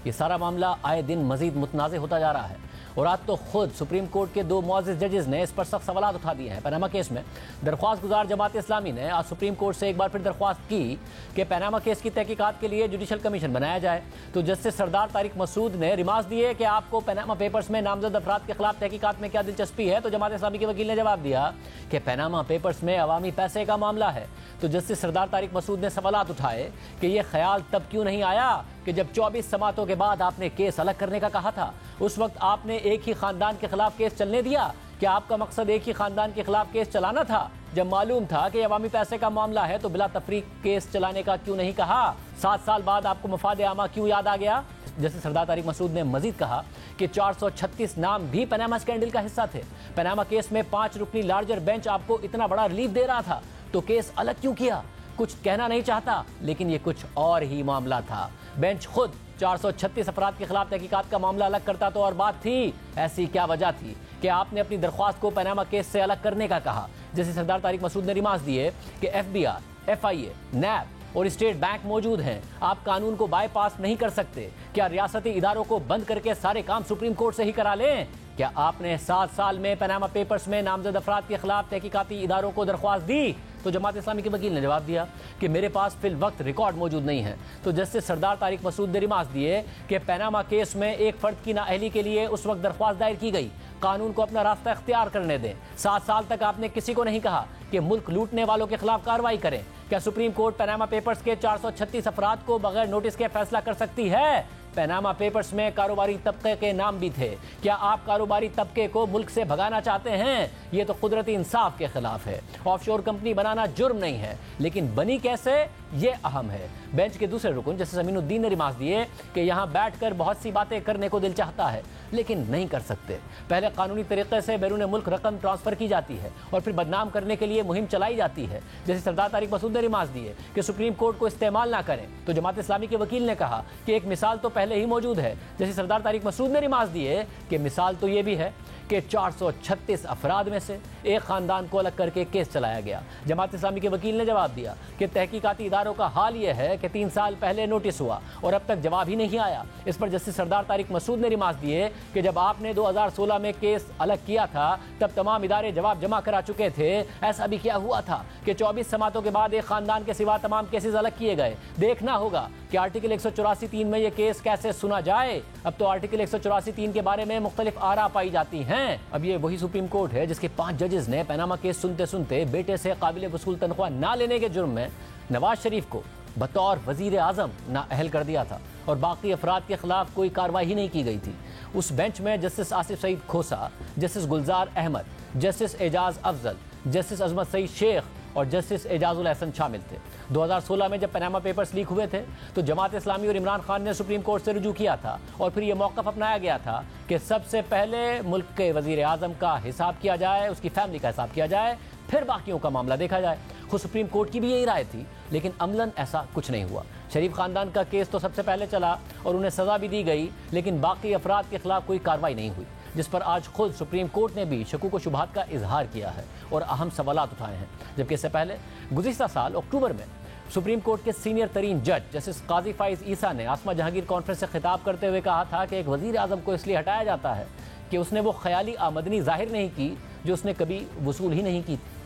یہ سارا معاملہ آئے دن مزید متنازع ہوتا جا رہا ہے۔ اور آج تو خود سپریم کورٹ کے 2 معزز ججز نے اس پر سخت سوالات اٹھا دیے ہیں۔ پیناما کیس میں درخواست گزار جماعت اسلامی نے آج سپریم کورٹ سے ایک بار پھر درخواست کی کہ پیناما کیس کی تحقیقات کے لیے جوڈیشل کمیشن بنایا جائے، تو جسٹس سردار طارق مسعود نے ریمارکس دیے کہ آپ کو پیناما پیپرز میں نامزد افراد کے خلاف تحقیقات میں کیا دلچسپی ہے، تو جماعت اسلامی کے وکیل نے جواب دیا کہ پیناما پیپرز میں عوامی پیسے کا معاملہ ہے۔ تو جسٹس سردار طارق مسعود نے سوالات اٹھائے کہ یہ خیال تب کیوں نہیں آیا کہ جب 24 سماعتوں کے بعد آپ نے کیس الگ کرنے کا کہا تھا، اس وقت آپ نے ایک ہی خاندان کے خلاف کیس چلنے دیا؟ کیا آپ کا مقصد ایک ہی خاندان کے خلاف کیس چلانا تھا؟ جب معلوم تھا کہ عوامی پیسے کا معاملہ ہے تو بلا تفریق کیس چلانے کا کیوں نہیں کہا؟ 7 سال بعد آپ کو مفاد عامہ کیوں یاد آ گیا؟ جیسے سردار طارق مسعود نے مزید کہا کہ 436 نام بھی پیناما اسکینڈل کا حصہ تھے۔ پیناما کیس میں 5 رکنی لارجر بینچ آپ کو اتنا بڑا ریلیف دے رہا تھا تو کیس الگ کیوں کیا؟ کچھ کہنا نہیں چاہتا، لیکن یہ کچھ اور ہی معاملہ تھا۔ بینچ خود 436 افراد کے خلاف تحقیقات کا معاملہ الگ کرتا تو اور بات تھی۔ ایسی کیا وجہ تھی کہ آپ نے اپنی درخواست کو پیناما کیس سے الگ کرنے کا کہا؟ جیسے سردار طارق مسعود نے ریمارکس دیے کہ FBI، FIA، نیب اور اسٹیٹ بینک موجود ہیں، آپ قانون کو بائی پاس نہیں کر سکتے۔ کیا ریاستی اداروں کو بند کر کے سارے کام سپریم کورٹ سے ہی کرا لیں؟ کیا آپ نے 7 سال میں پیناما پیپرز میں نامزد افراد کے خلاف تحقیقاتی اداروں کو درخواست دی؟ تو جماعت اسلامی کے وکیل نے جواب دیا کہ میرے پاس فی الوقت ریکارڈ موجود نہیں ہے۔ تو جسٹس سردار طارق مسعود نے ریمارکس دیے کہ پیناما کیس میں ایک فرد کی نااہلی کے لیے اس وقت درخواست دائر کی گئی، قانون کو اپنا راستہ اختیار کرنے دیں۔ 7 سال تک آپ نے کسی کو نہیں کہا کہ ملک لوٹنے والوں کے خلاف کارروائی کریں۔ کیا سپریم کورٹ پیناما پیپرز کے 436 افراد کو بغیر نوٹس کے فیصلہ کر سکتی ہے؟ پیناما پیپرز میں کاروباری طبقے کے نام بھی تھے۔ کیا آپ کاروباری طبقے کو ملک سے بھگانا چاہتے ہیں؟ یہ تو قدرتی انصاف کے خلاف ہے۔ آف شور کمپنی بنانا جرم نہیں ہے، لیکن بنی کیسے، یہ اہم ہے۔ بینچ کے دوسرے رکن جسٹس امین الدین نے ریمارکس دیے کہ یہاں بیٹھ کر بہت سی باتیں کرنے کو دل چاہتا ہے، لیکن نہیں کر سکتے۔ پہلے قانونی طریقے سے بیرون ملک رقم ٹرانسفر کی جاتی ہے اور پھر بدنام کرنے کے لیے مہم چلائی جاتی ہے۔ جیسے سردار طارق مسعود نے ریمارکس دیے کہ سپریم کورٹ کو استعمال نہ کریں، تو جماعت اسلامی کے وکیل نے کہا کہ ایک مثال تو پہلے ہی موجود ہے۔ جیسے سردار طارق مسعود نے ریمارکس دیے کہ مثال تو یہ بھی ہے کہ 436 افراد میں سے ایک خاندان کو الگ کر کے کیس چلایا گیا۔ جماعت اسلامی کے وکیل نے جواب دیا کہ تحقیقاتی اداروں کا حال یہ ہے کہ 3 سال پہلے نوٹس ہوا اور اب تک جواب ہی نہیں آیا۔ اس پر جسٹس سردار طارق مسعود نے ریمارکس دیے کہ جب آپ نے 2016 میں کیس الگ کیا تھا تب تمام ادارے جواب جمع کرا چکے تھے۔ ایسا بھی کیا ہوا تھا کہ 24 سماعتوں کے بعد ایک خاندان کے سوا تمام کیسز الگ کیے گئے؟ دیکھنا ہوگا کہ آرٹیکل 184(3) میں یہ کیس کیسے سنا جائے۔ اب تو آرٹیکل 184(3) کے بارے میں مختلف آراء پائی جاتی ہیں۔ اب یہ وہی سپریم کورٹ ہے جس کے 5 ججز نے پیناما کیس سنتے سنتے بیٹے سے قابل وصول تنخواہ نہ لینے کے جرم میں نواز شریف کو بطور وزیر اعظم نااہل کر دیا تھا اور باقی افراد کے خلاف کوئی کارروائی ہی نہیں کی گئی تھی۔ اس بینچ میں جسٹس آصف سعید کھوسا، جسٹس گلزار احمد، جسٹس اعجاز افضل، جسٹس عظمت سعید شیخ اور جسٹس اعجاز الحسن شامل تھے۔ 2016 میں جب پیناما پیپرز لیک ہوئے تھے تو جماعت اسلامی اور عمران خان نے سپریم کورٹ سے رجوع کیا تھا اور پھر یہ موقف اپنایا گیا تھا کہ سب سے پہلے ملک کے وزیر اعظم کا حساب کیا جائے، اس کی فیملی کا حساب کیا جائے، پھر باقیوں کا معاملہ دیکھا جائے۔ خود سپریم کورٹ کی بھی یہی رائے تھی، لیکن عملاً ایسا کچھ نہیں ہوا۔ شریف خاندان کا کیس تو سب سے پہلے چلا اور انہیں سزا بھی دی گئی، لیکن باقی افراد کے خلاف کوئی کارروائی نہیں ہوئی، جس پر آج خود سپریم کورٹ نے بھی شکوک و شبہات کا اظہار کیا ہے اور اہم سوالات اٹھائے ہیں۔ جبکہ اس سے پہلے گزشتہ سال اکتوبر میں سپریم کورٹ کے سینئر ترین جج جسٹس قاضی فائز عیسیٰ نے آسما جہانگیر کانفرنس سے خطاب کرتے ہوئے کہا تھا کہ ایک وزیر اعظم کو اس لیے ہٹایا جاتا ہے کہ اس نے وہ خیالی آمدنی ظاہر نہیں کی جو اس نے کبھی وصول ہی نہیں کی تھی۔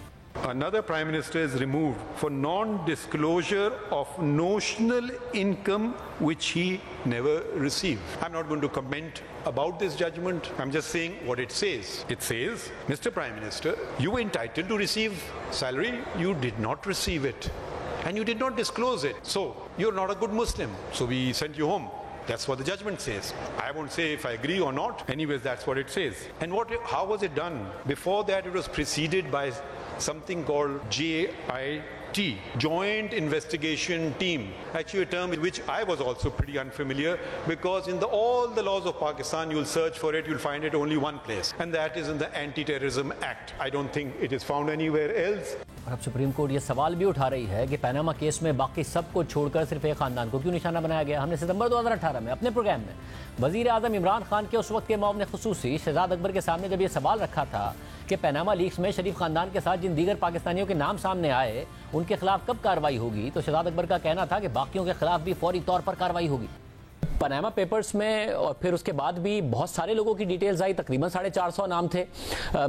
Another Prime Minister is removed for non-disclosure of notional income which he never received. I'm not going to comment about this judgment. I'm just saying what it says. It says, Mr. Prime Minister, you were entitled to receive salary. You did not receive it. And you did not disclose it. So, you're not a good Muslim. So we sent you home. That's what the judgment says. I won't say if I agree or not. Anyways, that's what it says. And how was it done? Before that, it was preceded by something called JIT, Joint Investigation Team. Actually a term with which I was also pretty unfamiliar, because in all the laws of Pakistan, you'll search for it, you'll find it only one place, and that is in the Anti-Terrorism Act. I don't think it is found anywhere else. اور اب سپریم کورٹ یہ سوال بھی اٹھا رہی ہے کہ پیناما کیس میں باقی سب کو چھوڑ کر صرف ایک خاندان کو کیوں نشانہ بنایا گیا. ہم نے ستمبر 2018 میں اپنے پروگرام میں وزیر اعظم عمران خان کے اس وقت کے معاون خصوصی شہزاد اکبر کے سامنے جب یہ سوال رکھا تھا کہ پیناما لیکس میں شریف خاندان کے ساتھ جن دیگر پاکستانیوں کے نام سامنے آئے ان کے خلاف کب کارروائی ہوگی, تو شہزاد اکبر کا کہنا تھا کہ باقیوں کے خلاف بھی فوری طور پر کارروائی ہوگی. پاناما پیپرز میں اور پھر اس کے بعد بھی بہت سارے لوگوں کی ڈیٹیلز آئی, تقریباً 450 نام تھے,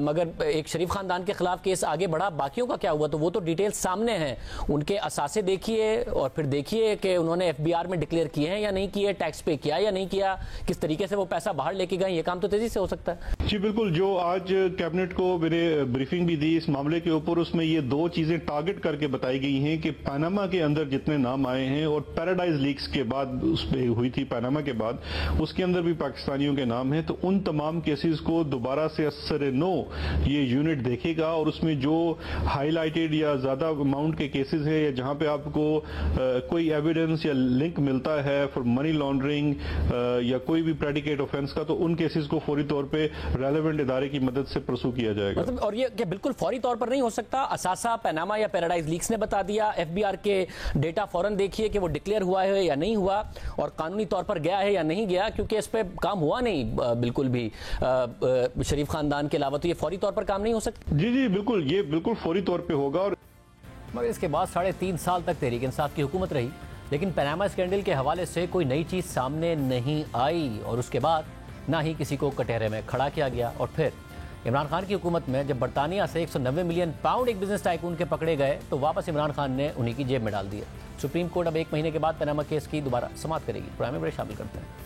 مگر ایک شریف خاندان کے خلاف کیس آگے بڑھا. باقیوں کا کیا ہوا, تو وہ تو ڈیٹیلز سامنے ہیں, ان کے اثاثے دیکھیے اور پھر دیکھیے کہ انہوں نے FBR میں ڈکلیئر کیے ہیں یا نہیں کیے, ٹیکس پے کیا یا نہیں کیا, کس طریقے سے وہ پیسہ باہر لے کے گئے. یہ کام تو تیزی سے ہو سکتا ہے. جی بالکل, جو آج کیبنٹ کو میں نے بریفنگ بھی دی اس معاملے کے اوپر, اس میں یہ دو چیزیں ٹارگٹ کر کے بتائی گئی ہیں کہ پاناما کے اندر جتنے نام آئے ہیں اور پیراڈائز لیکس کے بعد اس پہ ہوئی تھی پاناما کے بعد, اس کے اندر بھی پاکستانیوں کے نام ہیں, تو ان تمام کیسز کو دوبارہ سے اثر نو یہ یونٹ دیکھے گا اور اس میں جو ہائی لائٹڈ یا زیادہ اماؤنٹ کے کیسز ہیں یا جہاں پہ آپ کو کوئی ایویڈنس یا لنک ملتا ہے فار منی لانڈرنگ یا کوئی بھی پریڈیکیٹ آفینس کا, تو ان کیسز کو فوری طور پہ ریلیونٹ ادارے کی مدد سے پرسو کیا جائے گا. اور یہ کہ بالکل فوری طور پر نہیں ہو سکتا. اثاثہ پاناما یا پیراڈائز لیکس نے بتا دیا, FBR کے ڈیٹا فوراً دیکھیے کہ وہ ڈکلیئر ہوا ہے یا نہیں ہوا اور قانونی طور پر گیا ہے یا نہیں گیا, کیونکہ اس پہ کام ہوا نہیں بالکل بھی شریف خاندان کے علاوہ, تو یہ فوری طور پر کام نہیں ہو سکتا. جی بالکل, یہ بالکل فوری طور پہ ہوگا. اور مگر اس کے بعد 3.5 سال تک تحریک انصاف کی حکومت رہی, لیکن پاناما اسکینڈل کے حوالے سے کوئی نئی چیز سامنے نہیں آئی, اور اس کے بعد نہ ہی کسی کو کٹہرے میں کھڑا کیا گیا. اور پھر عمران خان کی حکومت میں جب برطانیہ سے 190 ملین پاؤنڈ ایک بزنس ٹائکون کے پکڑے گئے, تو واپس عمران خان نے انہی کی جیب میں ڈال دیے. سپریم کورٹ اب 1 مہینے کے بعد پاناما کیس کی دوبارہ سماعت کرے گی. پروگرام میں شامل کرتے ہیں.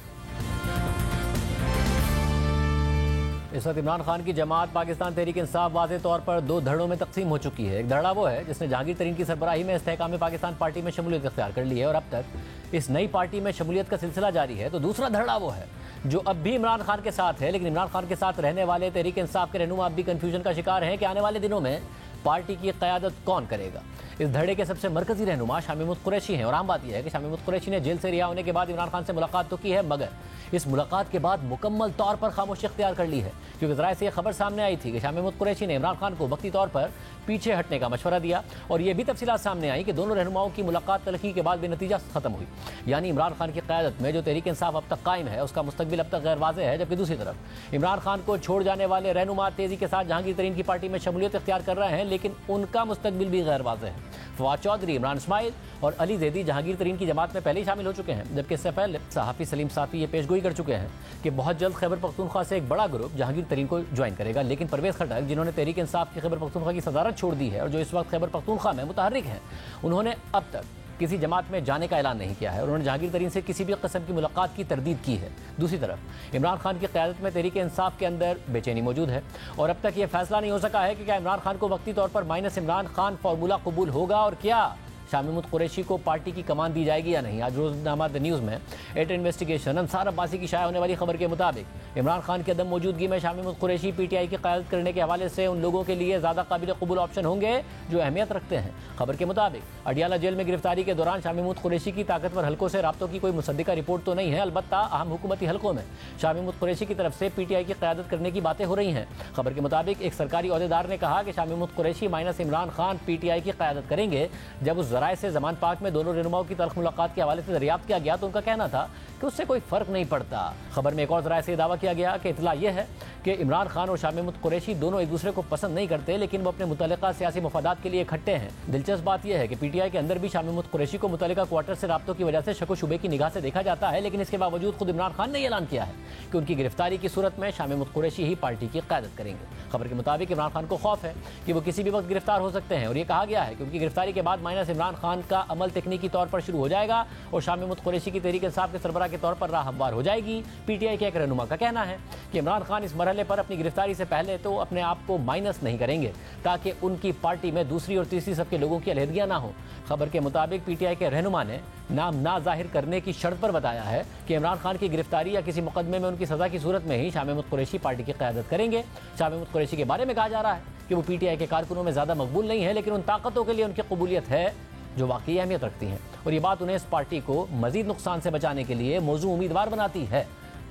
اس وقت عمران خان کی جماعت پاکستان تحریک انصاف واضح طور پر 2 دھڑوں میں تقسیم ہو چکی ہے. ایک دھڑا وہ ہے جس نے جہانگیر ترین کی سربراہی میں استحکام پاکستان پارٹی میں شمولیت اختیار کر لی ہے اور اب تک اس نئی پارٹی میں شمولیت کا سلسلہ جاری ہے. تو دوسرا دھڑا وہ ہے جو اب بھی عمران خان کے ساتھ ہے, لیکن عمران خان کے ساتھ رہنے والے تحریک انصاف کے رہنما اب بھی کنفیوژن کا شکار ہیں کہ آنے والے دنوں میں پارٹی کی قیادت کون کرے گا. اس دھڑے کے سب سے مرکزی رہنما شاہ محمود قریشی ہیں, اور عام بات یہ ہے کہ شاہ محمود قریشی نے جیل سے رہا ہونے کے بعد عمران خان سے ملاقات تو کی ہے, مگر اس ملاقات کے بعد مکمل طور پر خاموشی اختیار کر لی ہے, کیونکہ ذرائع سے یہ خبر سامنے آئی تھی کہ شاہ محمود قریشی نے عمران خان کو وقتی طور پر پیچھے ہٹنے کا مشورہ دیا, اور یہ بھی تفصیلات سامنے آئی کہ دونوں رہنماؤں کی ملاقات تلخی کے بعد بے نتیجہ ختم ہوئی. یعنی عمران خان کی قیادت میں جو تحریک انصاف اب تک قائم ہے اس کا مستقبل اب تک غیر واضح ہے, جبکہ دوسری طرف عمران خان کو چھوڑ جانے والے رہنما تیزی کے ساتھ جہانگیر ترین کی پارٹی میں شمولیت اختیار کر رہے ہیں, لیکن ان کا مستقبل بھی غیر واضح ہے. فواد چودھری, عمران اسماعیل اور علی زیدی جہانگیر ترین کی جماعت میں پہلے ہی شامل ہو چکے ہیں, جبکہ اس سے پہلے صحافی سلیم صافی یہ پیشگوئی کر چکے ہیں کہ بہت جلد خیبر پختونخوا سے ایک بڑا گروپ جہانگیر ترین کو جوائن کرے گا. لیکن پرویز خٹک, جنہوں نے تحریک انصاف کی خیبر پختونخوا کی صدارت چھوڑ دی ہے اور جو اس وقت خیبر پختونخوا میں متحرک ہیں, انہوں نے اب تک کسی جماعت میں جانے کا اعلان نہیں کیا ہے, اور انہوں نے جہانگیر ترین سے کسی بھی قسم کی ملاقات کی تردید کی ہے. دوسری طرف عمران خان کی قیادت میں تحریک انصاف کے اندر بے چینی موجود ہے, اور اب تک یہ فیصلہ نہیں ہو سکا ہے کہ کیا عمران خان کو وقتی طور پر مائنس عمران خان فارمولہ قبول ہوگا, اور کیا شاہ محمود قریشی کو پارٹی کی کمان دی جائے گی یا نہیں. آج روزنامہ دی نیوز میں ایٹ انویسٹیگیشن انصار عباسی کی شائع ہونے والی خبر کے مطابق عمران خان کی عدم موجودگی میں شاہ محمود قریشی PTI کی قیادت کرنے کے حوالے سے ان لوگوں کے لیے زیادہ قابل قبول آپشن ہوں گے جو اہمیت رکھتے ہیں. خبر کے مطابق اڈیالہ جیل میں گرفتاری کے دوران شاہ محمود قریشی کی طاقتور حلقوں سے رابطوں کی کوئی مصدقہ رپورٹ تو نہیں ہے, البتہ اہم حکومتی حلقوں میں شاہ محمود قریشی کی طرف سے PTI کی قیادت کرنے کی باتیں ہو رہی ہیں. خبر کے مطابق ایک سرکاری عہدیدار نے کہا کہ شاہ محمود قریشی مائنس عمران خان PTI کی قیادت کریں گے. جب اس ذرائع سے زمان پاک میں دونوں رہنماؤں کی تلخ ملاقات کے حوالے سے دریافت کیا گیا تو ان کا کہنا تھا کہ اس سے کوئی فرق نہیں پڑتا. خبر میں ایک اور ذرائع سے دعویٰ کیا گیا کہ اطلاع یہ ہے کہ عمران خان اور شاہ محمود قریشی دونوں ایک دوسرے کو پسند نہیں کرتے, لیکن وہ اپنے متعلقہ سیاسی مفادات کے لیے اکٹھے ہیں. دلچسپ بات یہ ہے کہ PTI کے اندر بھی شاہ محمود قریشی کو متعلقہ کوارٹر سے رابطوں کی وجہ سے شک و شبے کی نگاہ سے دیکھا جاتا ہے, لیکن اس کے باوجود خود عمران خان نے اعلان کیا ہے کہ ان کی گرفتاری کی صورت میں شاہ محمود قریشی ہی پارٹی کی قیادت کریں گے. خبر کے مطابق عمران خان کو خوف ہے کہ وہ کسی بھی وقت گرفتار ہو سکتے ہیں, اور یہ کہا گیا ہے کہ ان کی گرفتاری کے بعد مائنس عمران خان کا عمل تکنیکی طور پر شروع ہو جائے گا اور شاہ محمود قریشی کی تحریک انصاف کے سربراہ کے طور پر راہ ہموار ہو جائے گی. PTI کے ایک رہنما کا کہنا ہے کہ عمران خان اس مرحلے پر اپنی گرفتاری سے پہلے تو اپنے آپ کو مائنس نہیں کریں گے تاکہ ان کی پارٹی میں دوسری اور تیسری صف کے لوگوں کی علیحدگیاں نہ ہوں. خبر کے مطابق PTI کے رہنما نے نام نہ ظاہر کرنے کی شرط پر بتایا ہے کہ عمران خان کی گرفتاری یا کسی مقدمے میں ان کی سزا کی صورت میں ہی شاہ محمود قریشی پارٹی کی قیادت کریں گے. شاہ محمود قریشی کے بارے میں کہا جا رہا ہے کہ وہ PTI کے کارکنوں میں زیادہ مقبول نہیں ہے, لیکن ان طاقتوں کے لیے ان کی قبولیت ہے جو واقعی اہمیت رکھتی ہیں, اور یہ بات انہیں اس پارٹی کو مزید نقصان سے بچانے کے لیے موضوع امیدوار بناتی ہے.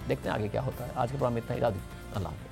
دیکھتے ہیں آگے کیا ہوتا ہے. آج کے پروگرام میں اتنا ہی. اللہ حافظ.